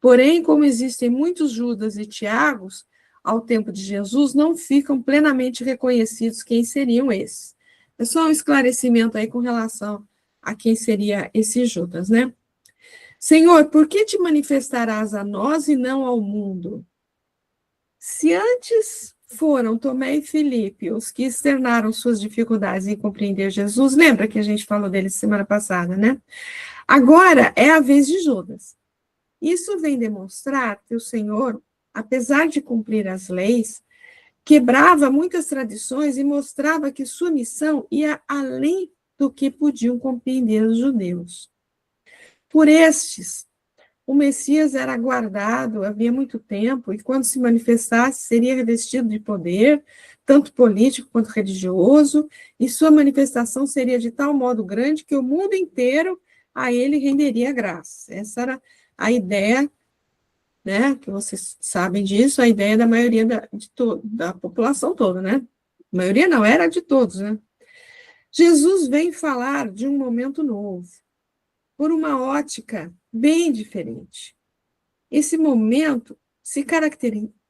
Porém, como existem muitos Judas e Tiagos, ao tempo de Jesus, não ficam plenamente reconhecidos quem seriam esses. É só um esclarecimento aí com relação a quem seria esse Judas, né? Senhor, por que te manifestarás a nós e não ao mundo? Se antes foram Tomé e Filipe os que externaram suas dificuldades em compreender Jesus, lembra que a gente falou deles semana passada, né? Agora é a vez de Judas. Isso vem demonstrar que o Senhor, apesar de cumprir as leis, quebrava muitas tradições e mostrava que sua missão ia além do que podiam compreender os judeus. Por estes, o Messias era aguardado havia muito tempo, e quando se manifestasse, seria revestido de poder, tanto político quanto religioso, e sua manifestação seria de tal modo grande que o mundo inteiro a ele renderia graça. Essa era a ideia, né, que vocês sabem disso, a ideia da maioria da população toda, né? A maioria não, era de todos, né? Jesus vem falar de um momento novo, por uma ótica bem diferente. Esse momento se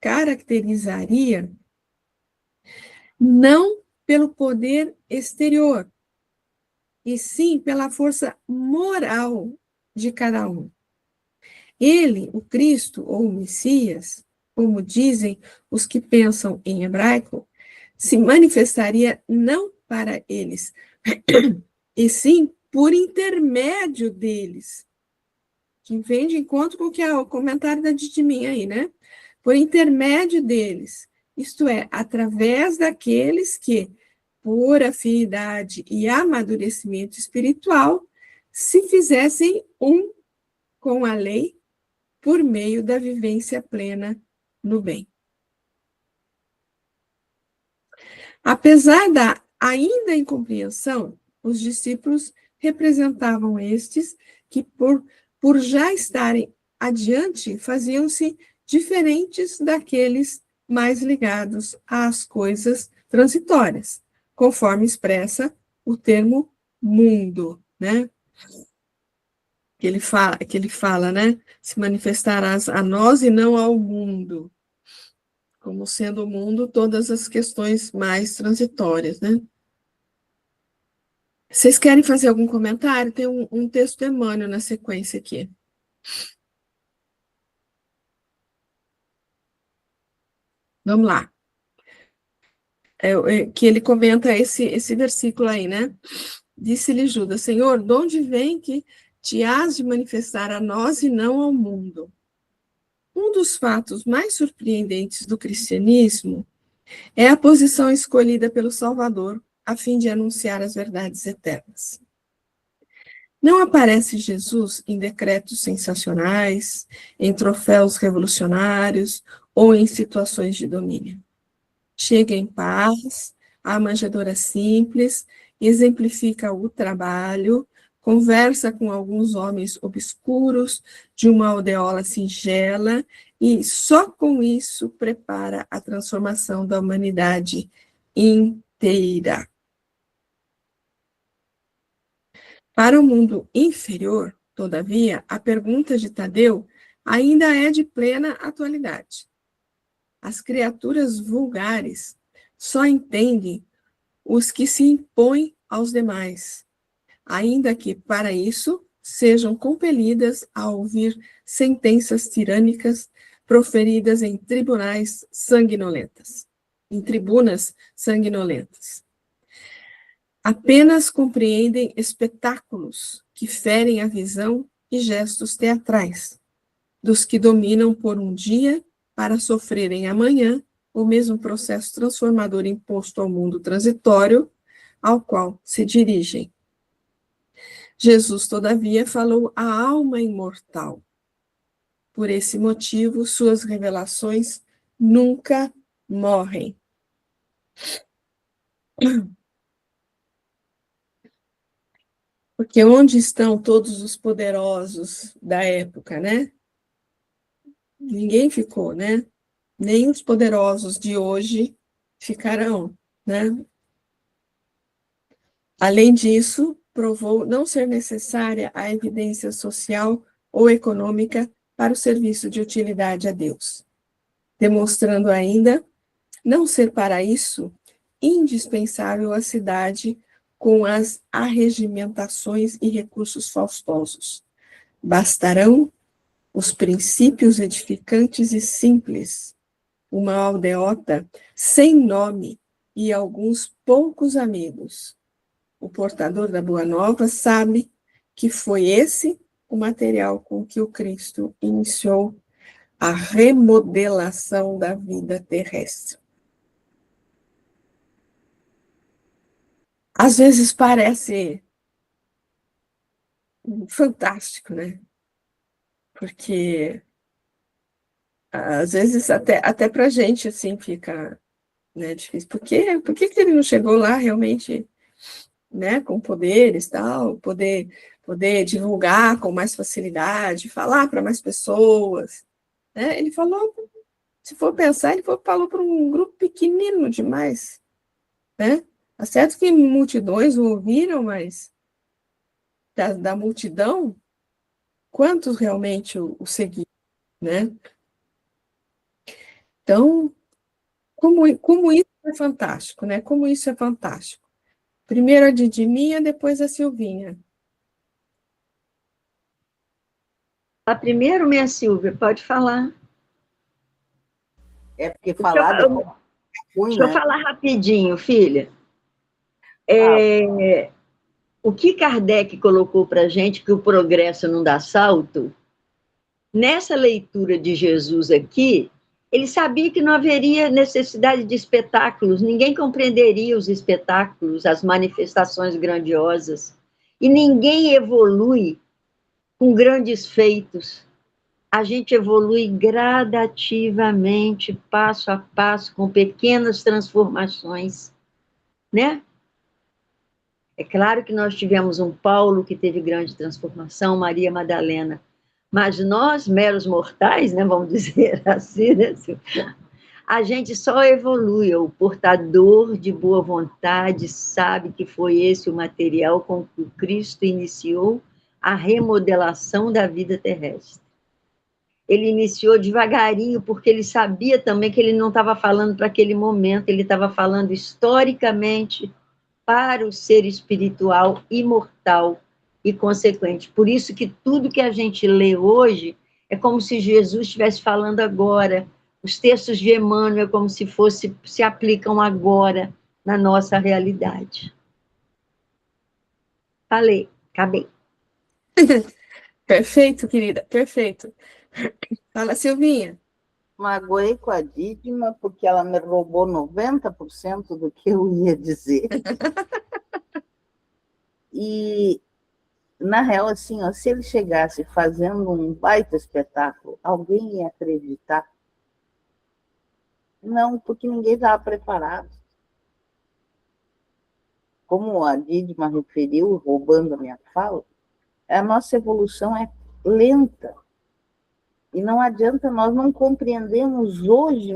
caracterizaria não pelo poder exterior, e sim pela força moral de cada um. Ele, o Cristo ou o Messias, como dizem os que pensam em hebraico, se manifestaria não para eles, e sim por intermédio deles, que vem de encontro com o que é o comentário da Didimim aí, né? Por intermédio deles, isto é, através daqueles que, por afinidade e amadurecimento espiritual, se fizessem um com a lei por meio da vivência plena no bem. Apesar da ainda incompreensão, os discípulos representavam estes que, por já estarem adiante, faziam-se diferentes daqueles mais ligados às coisas transitórias, conforme expressa o termo mundo, né? Que ele fala, né? Se manifestarás a nós e não ao mundo, como sendo o mundo todas as questões mais transitórias, né? Vocês querem fazer algum comentário? Tem um texto Emmanuel na sequência aqui. Vamos lá. Que ele comenta esse versículo aí, né? Disse-lhe Judas, Senhor, de onde vem que te has de manifestar a nós e não ao mundo? Um dos fatos mais surpreendentes do cristianismo é a posição escolhida pelo Salvador a fim de anunciar as verdades eternas. Não aparece Jesus em decretos sensacionais, em troféus revolucionários ou em situações de domínio. Chega em paz, a manjedoura simples, exemplifica o trabalho, conversa com alguns homens obscuros de uma aldeola singela e só com isso prepara a transformação da humanidade inteira. Para o mundo inferior, todavia, a pergunta de Tadeu ainda é de plena atualidade. As criaturas vulgares só entendem os que se impõem aos demais, ainda que, para isso, sejam compelidas a ouvir sentenças tirânicas proferidas em tribunas sanguinolentas. Apenas compreendem espetáculos que ferem a visão e gestos teatrais, dos que dominam por um dia para sofrerem amanhã o mesmo processo transformador imposto ao mundo transitório ao qual se dirigem. Jesus, todavia, falou à alma imortal. Por esse motivo, suas revelações nunca morrem. Porque onde estão todos os poderosos da época, né? Ninguém ficou, né? Nem os poderosos de hoje ficarão, né? Além disso, provou não ser necessária a evidência social ou econômica para o serviço de utilidade a Deus, demonstrando ainda não ser para isso indispensável a cidade com as arregimentações e recursos faustosos. Bastarão os princípios edificantes e simples, uma aldeota sem nome e alguns poucos amigos. O portador da Boa Nova sabe que foi esse o material com que o Cristo iniciou a remodelação da vida terrestre. Às vezes parece fantástico, né? Porque às vezes até para a gente assim fica, né, difícil. Por que que ele não chegou lá realmente, né, com poderes tal, poder divulgar com mais facilidade, falar para mais pessoas, né? Ele falou, se for pensar, ele falou para um grupo pequenino demais, né? Tá certo que multidões o ouviram, mas da multidão, quantos realmente o seguiram, né? Então, como isso é fantástico, né? Como isso é fantástico. Primeiro a Didiminha, depois a Silvinha. A primeiro, minha Silvia, pode falar. É porque falar é ruim, Deixa eu né? falar rapidinho, filha. O que Kardec colocou para a gente, que o progresso não dá salto, nessa leitura de Jesus aqui, ele sabia que não haveria necessidade de espetáculos, ninguém compreenderia os espetáculos, as manifestações grandiosas, e ninguém evolui com grandes feitos. A gente evolui gradativamente, passo a passo, com pequenas transformações, né? É claro que nós tivemos um Paulo que teve grande transformação, Maria Madalena, mas nós, meros mortais, né, vamos dizer assim, né, a gente só evolui, o portador de boa vontade sabe que foi esse o material com que o Cristo iniciou a remodelação da vida terrestre. Ele iniciou devagarinho, porque ele sabia também que ele não estava falando para aquele momento, ele estava falando historicamente para o ser espiritual imortal e consequente. Por isso que tudo que a gente lê hoje é como se Jesus estivesse falando agora. Os textos de Emmanuel é como se se aplicam agora na nossa realidade. Falei, acabei. Perfeito, querida, perfeito. Fala, Silvinha. Magoei com a Dídima porque ela me roubou 90% do que eu ia dizer. E, na real, assim, ó, se ele chegasse fazendo um baita espetáculo, alguém ia acreditar? Não, porque ninguém estava preparado. Como a Dídima referiu, roubando a minha fala, a nossa evolução é lenta. E não adianta, nós não compreendemos hoje,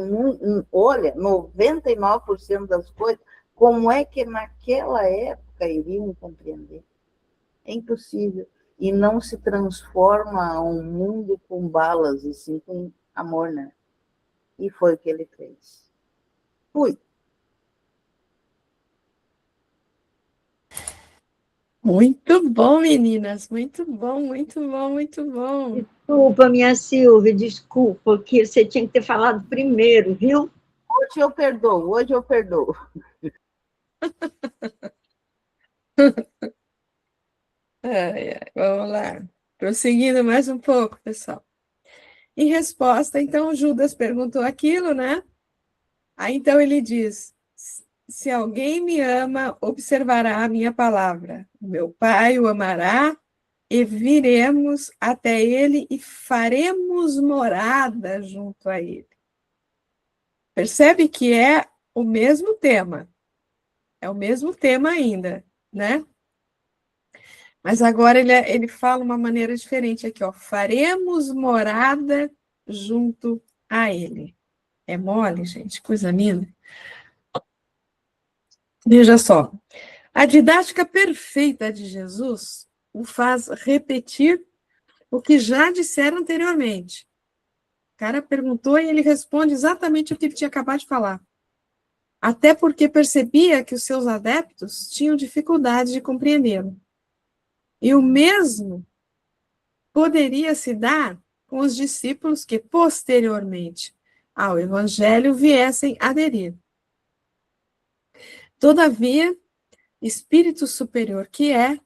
olha, 99% das coisas, como é que naquela época iriam compreender. É impossível. E não se transforma um mundo com balas, e sim com amor, né? E foi o que ele fez. Fui. Muito bom, meninas. Muito bom, muito bom, muito bom. Desculpa, minha Silvia, desculpa, que você tinha que ter falado primeiro, viu? Hoje eu perdoo, hoje eu perdoo. Vamos lá. Prosseguindo mais um pouco, pessoal. Em resposta, então, Judas perguntou aquilo, né? Aí, então, ele diz, se alguém me ama, observará a minha palavra. O meu Pai o amará, e viremos até ele e faremos morada junto a ele. Percebe que é o mesmo tema. É o mesmo tema ainda, né? Mas agora ele fala uma maneira diferente aqui, ó. Faremos morada junto a ele. É mole, gente? Coisa linda. Veja só. A didática perfeita de Jesus o faz repetir o que já disseram anteriormente. O cara perguntou e ele responde exatamente o que ele tinha acabado de falar. Até porque percebia que os seus adeptos tinham dificuldade de compreendê-lo. E o mesmo poderia se dar com os discípulos que, posteriormente ao Evangelho, viessem aderir. Todavia, espírito superior que é,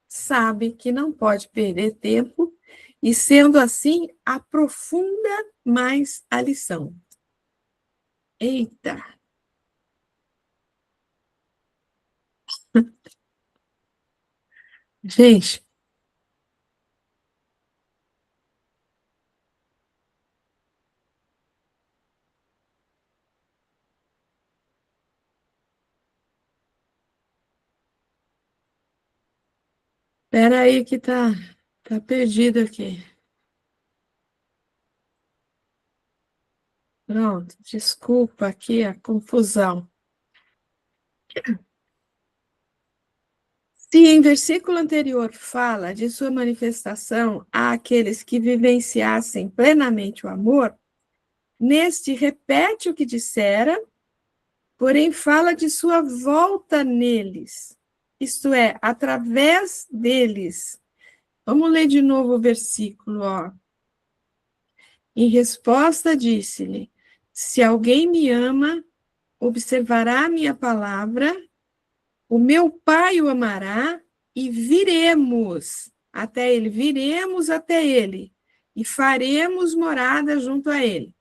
sabe que não pode perder tempo e, sendo assim, aprofunda mais a lição. Eita! Gente, espera aí que tá perdido aqui. Pronto, desculpa aqui a confusão. Se em versículo anterior fala de sua manifestação àqueles que vivenciassem plenamente o amor, neste repete o que dissera, porém fala de sua volta neles, isto é, através deles. Vamos ler de novo o versículo, ó. Em resposta, disse-lhe: se alguém me ama, observará a minha palavra, o meu Pai o amará, e viremos até ele, e faremos morada junto a ele.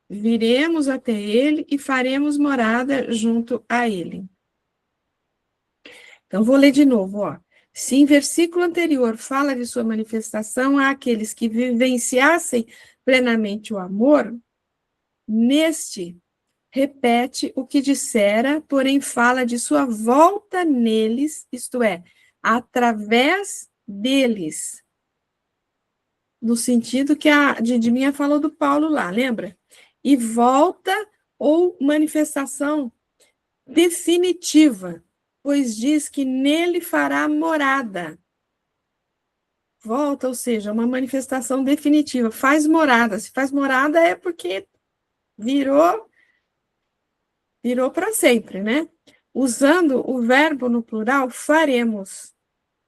Viremos até ele e faremos morada junto a ele. Então, vou ler de novo, ó. Se em versículo anterior fala de sua manifestação àqueles que vivenciassem plenamente o amor, neste repete o que dissera, porém fala de sua volta neles, isto é, através deles. No sentido que a Didinha falou do Paulo lá, lembra? E volta ou manifestação definitiva, pois diz que nele fará morada. Volta, ou seja, uma manifestação definitiva, faz morada. Se faz morada é porque virou para sempre, né? Usando o verbo no plural, faremos.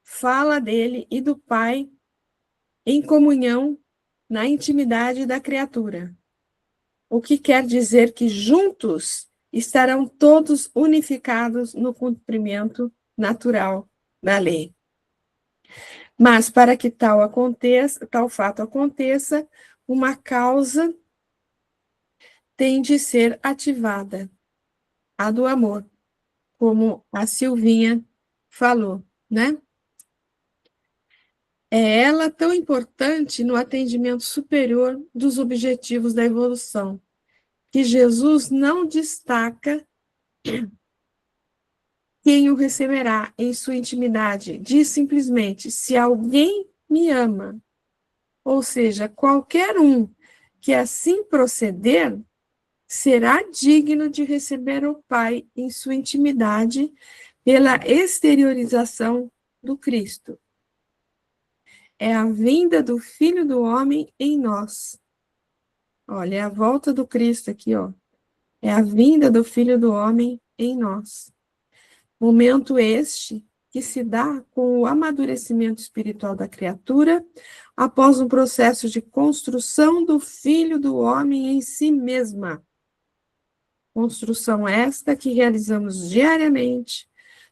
Fala dele e do Pai em comunhão na intimidade da criatura. O que quer dizer que juntos estarão todos unificados no cumprimento natural da lei. Mas para que tal fato aconteça, uma causa tem de ser ativada, a do amor, como a Silvinha falou, né? É ela tão importante no atendimento superior dos objetivos da evolução, que Jesus não destaca quem o receberá em sua intimidade. Diz simplesmente, se alguém me ama, ou seja, qualquer um que assim proceder, será digno de receber o Pai em sua intimidade pela exteriorização do Cristo. É a vinda do Filho do Homem em nós. Olha, é a volta do Cristo aqui, ó. É a vinda do Filho do Homem em nós. Momento este que se dá com o amadurecimento espiritual da criatura após um processo de construção do Filho do Homem em si mesma. Construção esta que realizamos diariamente,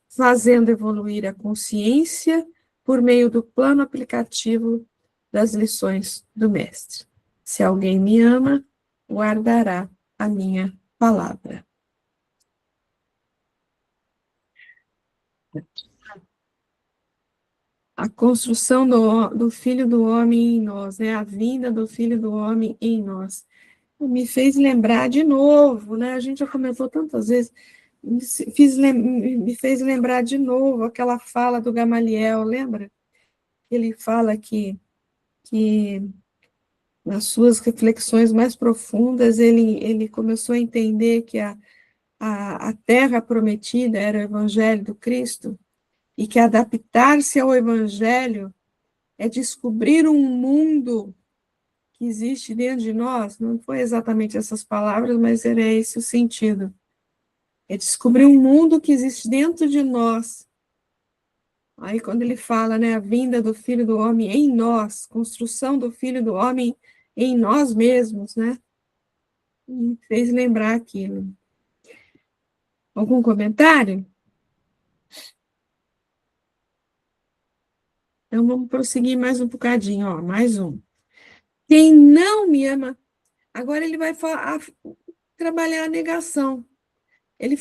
fazendo evoluir a consciência por meio do plano aplicativo das lições do Mestre. Se alguém me ama, guardará a minha palavra. A construção do Filho do Homem em nós, né? A vinda do Filho do Homem em nós. Me fez lembrar de novo, né? A gente já comentou tantas vezes, me fez lembrar de novo aquela fala do Gamaliel, lembra? Ele fala que nas suas reflexões mais profundas, ele começou a entender que a terra prometida era o Evangelho do Cristo, e que adaptar-se ao Evangelho é descobrir um mundo que existe dentro de nós. Não foi exatamente essas palavras, mas era esse o sentido. É descobrir um mundo que existe dentro de nós. Aí, quando ele fala, né, a vinda do Filho do Homem em nós, construção do Filho do Homem em nós mesmos, né? Me fez lembrar aquilo. Algum comentário? Então, vamos prosseguir mais um bocadinho, ó, mais um. Quem não me ama, agora ele vai trabalhar a negação. Ele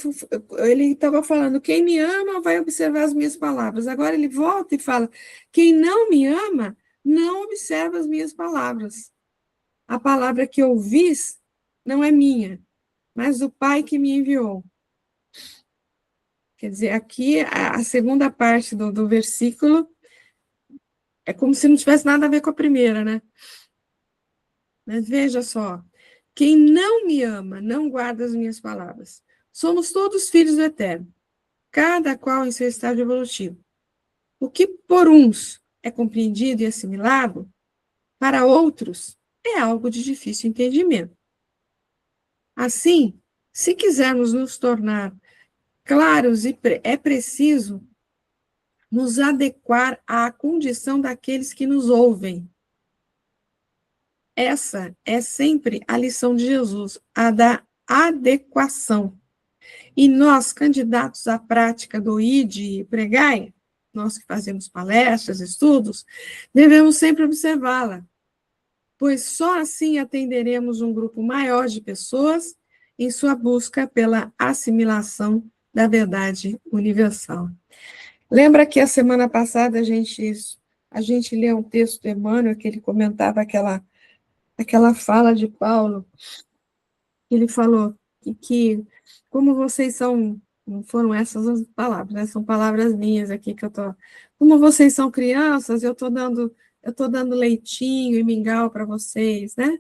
estava falando, quem me ama vai observar as minhas palavras. Agora ele volta e fala, quem não me ama, não observa as minhas palavras. A palavra que ouvis não é minha, mas do Pai que me enviou. Quer dizer, aqui a segunda parte do versículo é como se não tivesse nada a ver com a primeira, né? Mas veja só, quem não me ama, não guarda as minhas palavras. Somos todos filhos do Eterno, cada qual em seu estágio evolutivo. O que por uns é compreendido e assimilado, para outros é algo de difícil entendimento. Assim, se quisermos nos tornar claros, é preciso nos adequar à condição daqueles que nos ouvem. Essa é sempre a lição de Jesus, a da adequação. E nós, candidatos à prática do ide e pregai, nós que fazemos palestras, estudos, devemos sempre observá-la, pois só assim atenderemos um grupo maior de pessoas em sua busca pela assimilação da verdade universal. Lembra que a semana passada a gente leu um texto de Emmanuel, que ele comentava aquela fala de Paulo, ele falou que como vocês são, não foram essas as palavras, né? São palavras minhas aqui que eu tô, como vocês são crianças, eu tô dando leitinho e mingau para vocês, né?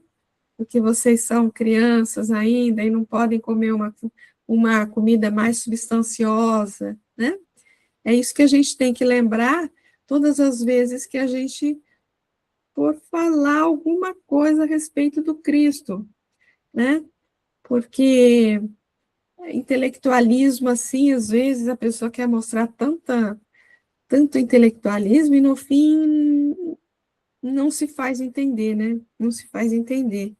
Porque vocês são crianças ainda e não podem comer uma comida mais substanciosa, né? É isso que a gente tem que lembrar todas as vezes que a gente for falar alguma coisa a respeito do Cristo, né? Porque intelectualismo, assim, às vezes a pessoa quer mostrar tanto intelectualismo e, no fim, não se faz entender, né? Não se faz entender.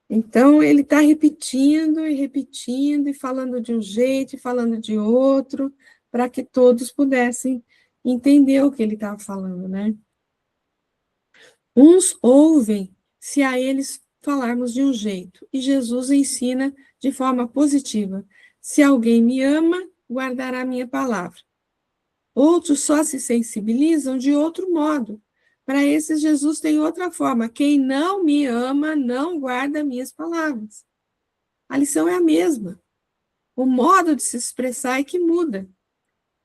Então, ele está repetindo e repetindo, e falando de um jeito, e falando de outro, para que todos pudessem entender o que ele estava falando, né? Uns ouvem se a eles falarmos de um jeito, e Jesus ensina de forma positiva. Se alguém me ama, guardará a minha palavra. Outros só se sensibilizam de outro modo. Para esses, Jesus tem outra forma. Quem não me ama, não guarda minhas palavras. A lição é a mesma. O modo de se expressar é que muda.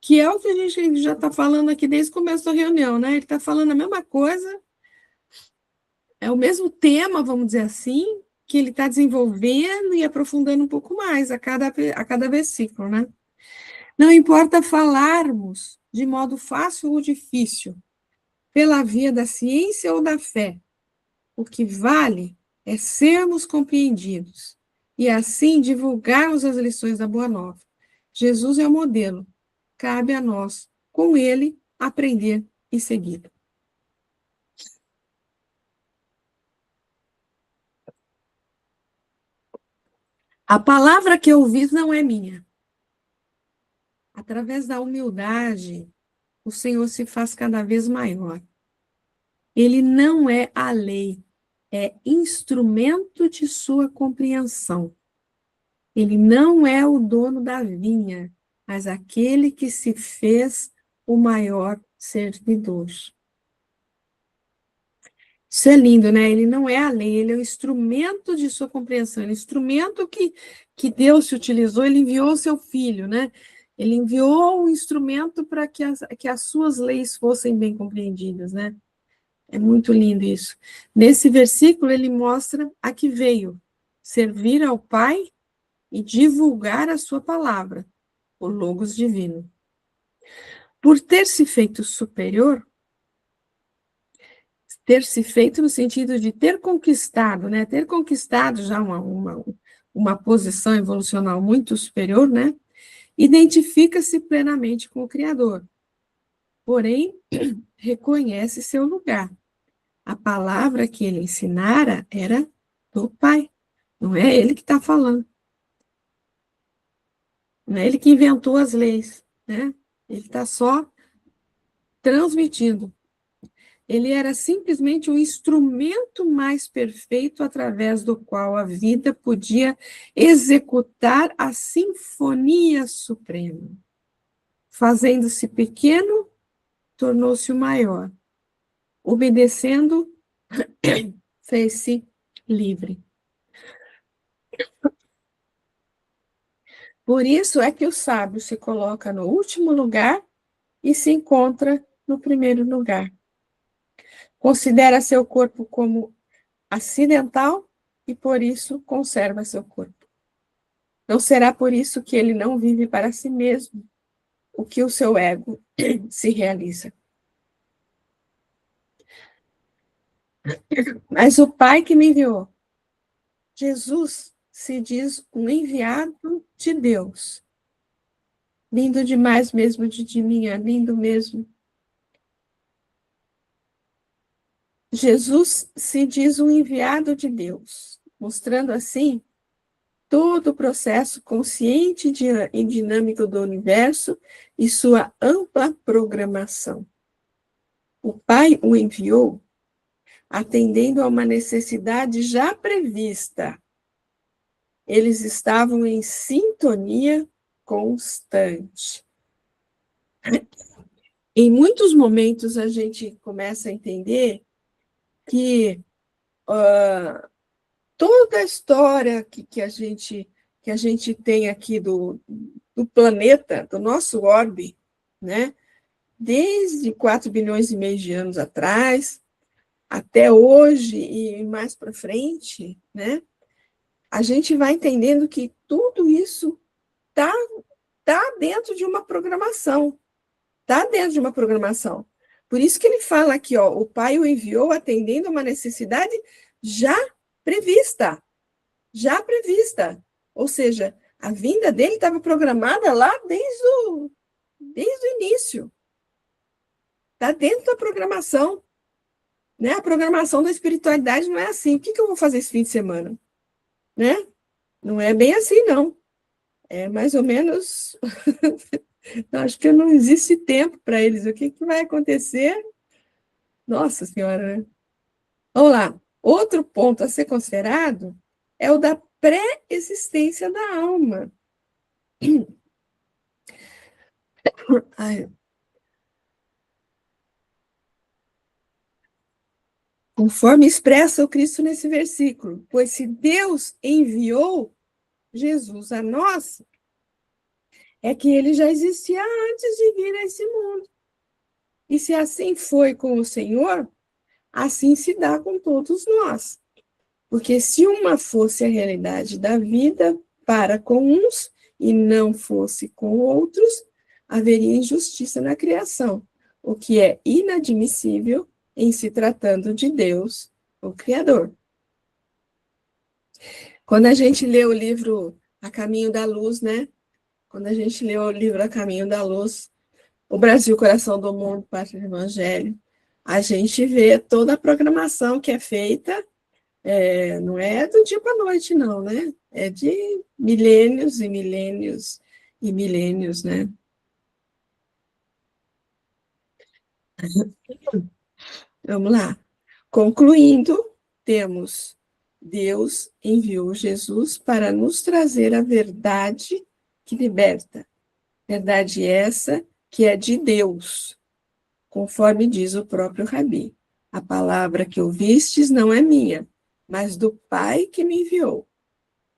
Que é o que a gente já está falando aqui desde o começo da reunião, né? Ele está falando a mesma coisa, é o mesmo tema, vamos dizer assim, que ele está desenvolvendo e aprofundando um pouco mais a cada versículo, né? Não importa falarmos de modo fácil ou difícil, pela via da ciência ou da fé, o que vale é sermos compreendidos e assim divulgarmos as lições da Boa Nova. Jesus é o modelo, cabe a nós, com ele, aprender e seguir. A palavra que eu ouvi não é minha. Através da humildade, o Senhor se faz cada vez maior. Ele não é a lei, é instrumento de sua compreensão. Ele não é o dono da vinha, mas aquele que se fez o maior servidor. Isso é lindo, né? Ele não é a lei, ele é o instrumento de sua compreensão, ele é o instrumento que Deus se utilizou, ele enviou o seu filho, né? Ele enviou o instrumento para que as suas leis fossem bem compreendidas, né? É muito lindo isso. Nesse versículo, ele mostra a que veio servir ao Pai e divulgar a sua palavra, o Logos divino. Por ter se feito superior, ter se feito no sentido de ter conquistado, né? Ter conquistado já uma posição evolucional muito superior, né? Identifica-se plenamente com o Criador. Porém, reconhece seu lugar. A palavra que ele ensinara era do Pai. Não é ele que está falando. Não é ele que inventou as leis, né? Ele está só transmitindo. Ele era simplesmente um instrumento mais perfeito através do qual a vida podia executar a sinfonia suprema. Fazendo-se pequeno, tornou-se o maior. Obedecendo, fez-se livre. Por isso é que o sábio se coloca no último lugar e se encontra no primeiro lugar. Considera seu corpo como acidental e por isso conserva seu corpo. Não será por isso que ele não vive para si mesmo, o que o seu ego se realiza. Mas o Pai que me enviou, Jesus, se diz um enviado de Deus. Lindo demais mesmo de mim, é lindo mesmo. Jesus se diz um enviado de Deus, mostrando assim todo o processo consciente e dinâmico do universo e sua ampla programação. O Pai o enviou atendendo a uma necessidade já prevista. Eles estavam em sintonia constante. Em muitos momentos a gente começa a entender que toda a história que a gente tem aqui do planeta, do nosso orbe, né? Desde 4 bilhões e meio de anos atrás, até hoje e mais para frente, né? A gente vai entendendo que tudo isso tá dentro de uma programação. Está dentro de uma programação. Por isso que ele fala aqui, ó, o Pai o enviou atendendo a uma necessidade já prevista. Já prevista. Ou seja, a vinda dele estava programada lá desde o início. Está dentro da programação. Né? A programação da espiritualidade não é assim. O que eu vou fazer esse fim de semana? Né? Não é bem assim, não. É mais ou menos... Acho que não existe tempo para eles. O que vai acontecer? Nossa Senhora, né? Vamos lá. Outro ponto a ser considerado é o da pré-existência da alma. Ai. Conforme expressa o Cristo nesse versículo, pois se Deus enviou Jesus a nós, é que ele já existia antes de vir a esse mundo. E se assim foi com o Senhor, assim se dá com todos nós. Porque se uma fosse a realidade da vida para com uns e não fosse com outros, haveria injustiça na criação, o que é inadmissível em se tratando de Deus, o Criador. Quando a gente lê o livro A Caminho da Luz, né? Quando a gente lê o livro A Caminho da Luz, O Brasil, Coração do Mundo, Pátria do Evangelho, a gente vê toda a programação que é feita. Não é do dia para a noite, não, né? É de milênios e milênios e milênios, né? Vamos lá. Concluindo, temos Deus enviou Jesus para nos trazer a verdade que liberta, Verdade essa que é de Deus, conforme diz o próprio Rabi. A palavra que ouvistes não é minha, mas do Pai que me enviou.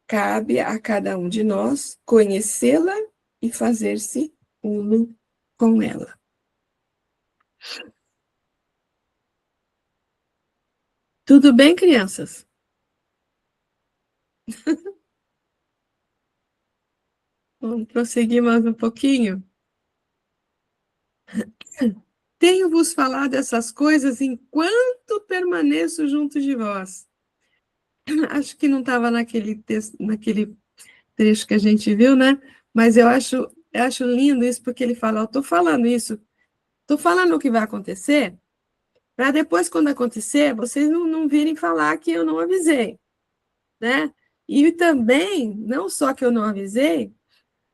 Cabe a cada um de nós conhecê-la e fazer-se uno com ela. Tudo bem, crianças? Vamos prosseguir mais um pouquinho? Tenho-vos falado essas coisas enquanto permaneço junto de vós. Acho que não estava naquele texto, naquele trecho que a gente viu, né? Mas eu acho lindo isso, porque ele fala, eu estou falando isso, estou falando o que vai acontecer, para depois, quando acontecer, vocês não virem falar que eu não avisei, né? E também, não só que eu não avisei,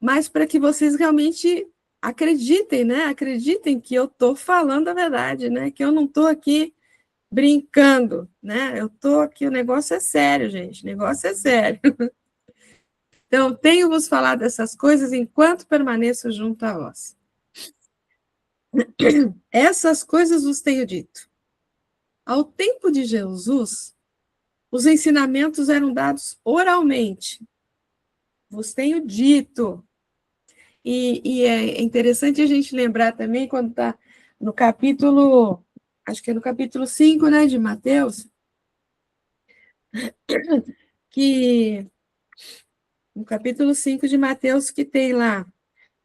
mas para que vocês realmente acreditem, né? Acreditem que eu estou falando a verdade, né? Que eu não estou aqui brincando, né? Eu estou aqui, o negócio é sério, gente, o negócio é sério. Então, tenho-vos falado essas coisas enquanto permaneço junto a vós. Essas coisas vos tenho dito. Ao tempo de Jesus, os ensinamentos eram dados oralmente. Vos tenho dito. E é interessante a gente lembrar também, quando está no capítulo, acho que é no capítulo 5, né, de Mateus, que no capítulo 5 de Mateus, que tem lá,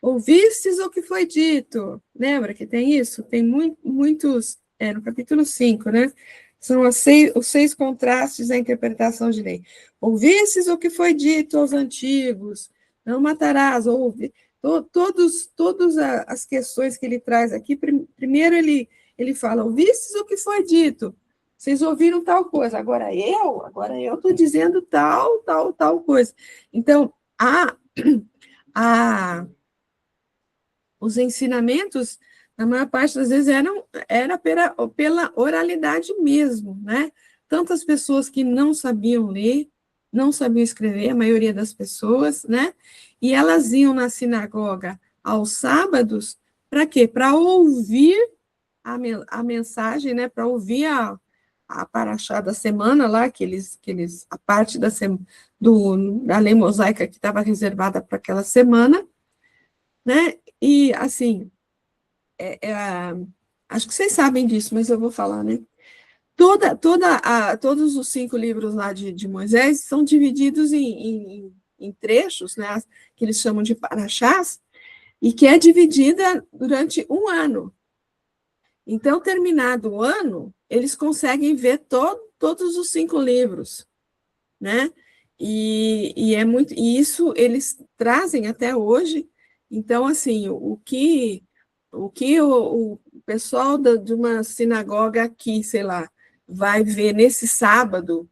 ouvistes o que foi dito? Lembra que tem isso? Tem muitos, no capítulo 5, né? São os seis contrastes da interpretação de lei. Ouvistes o que foi dito aos antigos, não matarás, ouve. Todas as questões que ele traz aqui, primeiro ele fala, ouvistes o que foi dito? Vocês ouviram tal coisa, agora eu estou dizendo tal coisa. Então, os ensinamentos, na maior parte das vezes, era pela oralidade mesmo, né? Tantas pessoas que não sabiam ler, não sabiam escrever, a maioria das pessoas, né? E elas iam na sinagoga aos sábados, para quê? Para ouvir a mensagem, né? Para ouvir a paraxá da semana lá, a parte da lei mosaica que estava reservada para aquela semana, né? E, assim, acho que vocês sabem disso, mas eu vou falar, né? Todos os 5 livros lá de Moisés são divididos em trechos, né? Que eles chamam de paraxás, e que é dividida durante um ano. Então, terminado o ano, eles conseguem ver todos os 5 livros, né? E isso eles trazem até hoje. Então, assim, o que o pessoal de uma sinagoga aqui, sei lá, vai ver nesse sábado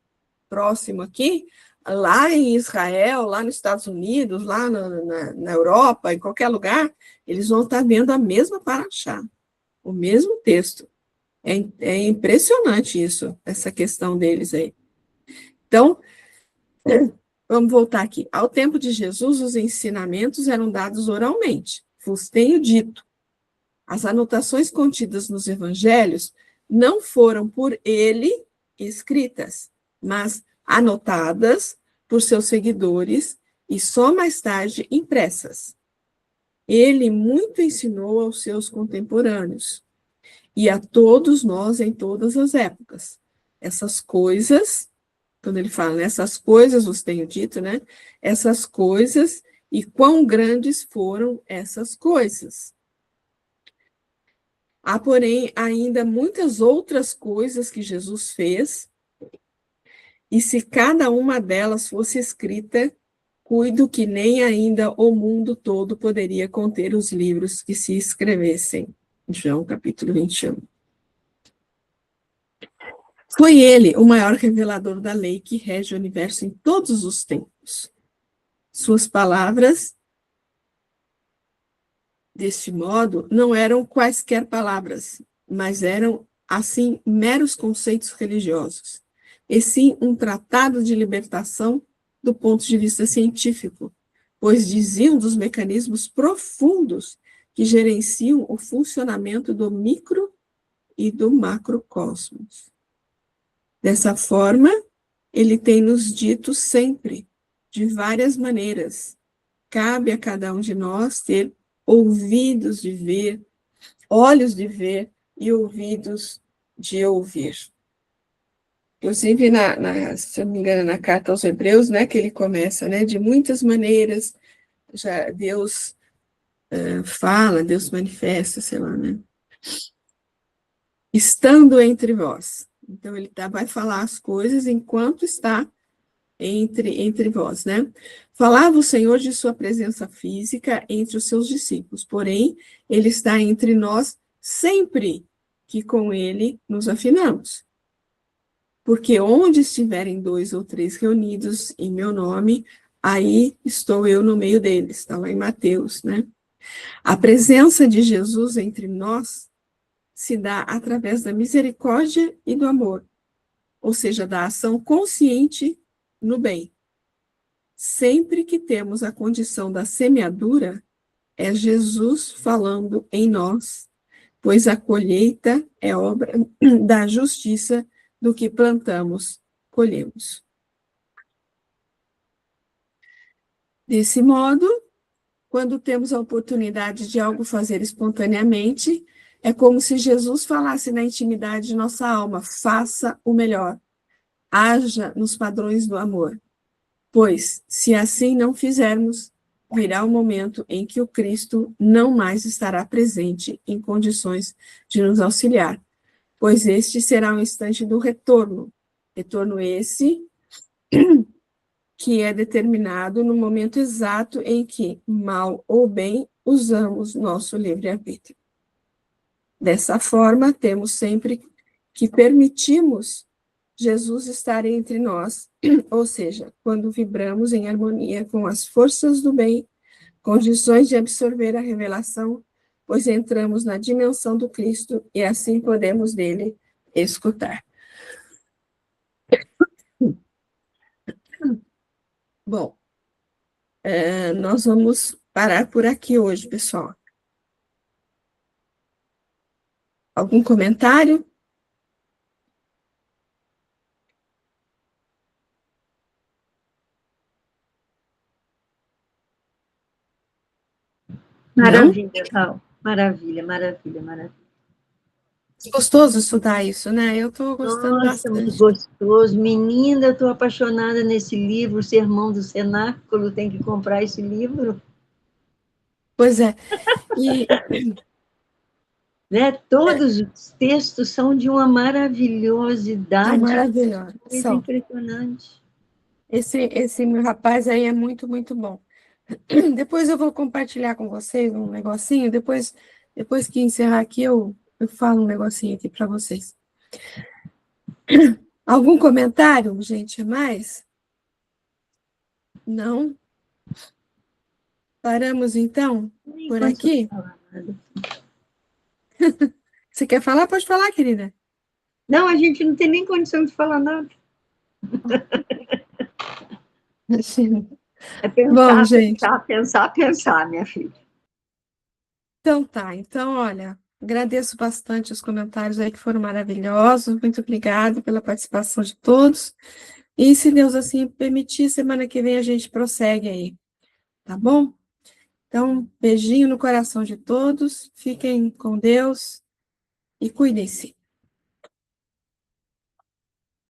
próximo aqui, lá em Israel, lá nos Estados Unidos, lá na Europa, em qualquer lugar, eles vão estar vendo a mesma paraxá, o mesmo texto. É impressionante isso, essa questão deles aí. Então, vamos voltar aqui. Ao tempo de Jesus, os ensinamentos eram dados oralmente. Vos tenho dito. As anotações contidas nos evangelhos não foram por ele escritas, mas anotadas por seus seguidores e só mais tarde impressas. Ele muito ensinou aos seus contemporâneos e a todos nós em todas as épocas. Essas coisas, quando ele fala, essas coisas vos tenho dito, né? Essas coisas e quão grandes foram essas coisas. Há, porém, ainda muitas outras coisas que Jesus fez, e se cada uma delas fosse escrita, cuido que nem ainda o mundo todo poderia conter os livros que se escrevessem. João, capítulo 21. Foi ele o maior revelador da lei que rege o universo em todos os tempos. Suas palavras, deste modo, não eram quaisquer palavras, mas eram, assim, meros conceitos religiosos, e sim um tratado de libertação do ponto de vista científico, pois diziam dos mecanismos profundos que gerenciam o funcionamento do micro e do macrocosmos. Dessa forma, ele tem nos dito sempre, de várias maneiras, cabe a cada um de nós ter ouvidos de ver, olhos de ver e ouvidos de ouvir. Inclusive, se eu não me engano, na carta aos Hebreus, né, que ele começa, né, de muitas maneiras, já Deus fala, Deus manifesta, sei lá, né, estando entre vós. Então, ele vai falar as coisas enquanto está entre vós, né? Falava o Senhor de sua presença física entre os seus discípulos, porém, ele está entre nós sempre que com ele nos afinamos. Porque onde estiverem 2 ou 3 reunidos em meu nome, aí estou eu no meio deles, está lá em Mateus, né? A presença de Jesus entre nós se dá através da misericórdia e do amor, ou seja, da ação consciente no bem. Sempre que temos a condição da semeadura, é Jesus falando em nós, pois a colheita é obra da justiça do que plantamos, colhemos. Desse modo, quando temos a oportunidade de algo fazer espontaneamente, é como se Jesus falasse na intimidade de nossa alma: faça o melhor, haja nos padrões do amor. Pois, se assim não fizermos, virá o momento em que o Cristo não mais estará presente em condições de nos auxiliar, pois este será o instante do retorno esse que é determinado no momento exato em que, mal ou bem, usamos nosso livre-arbítrio. Dessa forma, temos sempre que permitimos Jesus estar entre nós, ou seja, quando vibramos em harmonia com as forças do bem, condições de absorver a revelação, pois entramos na dimensão do Cristo e assim podemos dele escutar. Bom, nós vamos parar por aqui hoje, pessoal. Algum comentário? Maravilha, Val. Maravilha, maravilha, maravilha. Gostoso estudar isso, né? Eu estou gostando Nossa, muito bastante. gostoso. Menina, eu estou apaixonada nesse livro, o Sermão do Cenáculo, tem que comprar esse livro. Pois é. E Né? Todos os textos são de uma maravilhosidade, maravilhoso. coisa impressionante. Esse meu rapaz aí é muito, muito bom. Depois eu vou compartilhar com vocês um negocinho. Depois que encerrar aqui, eu falo um negocinho aqui para vocês. Algum comentário, gente, a mais? Não? Paramos, então, por aqui? Você quer falar? Pode falar, querida. Não, a gente não tem nem condição de falar nada. É pensar, Bom, gente. pensar, minha filha. Então tá. Então, olha, agradeço bastante os comentários aí que foram maravilhosos. Muito obrigada pela participação de todos. E se Deus assim permitir, semana que vem a gente prossegue aí. Tá bom? Então, beijinho no coração de todos. Fiquem com Deus e cuidem-se.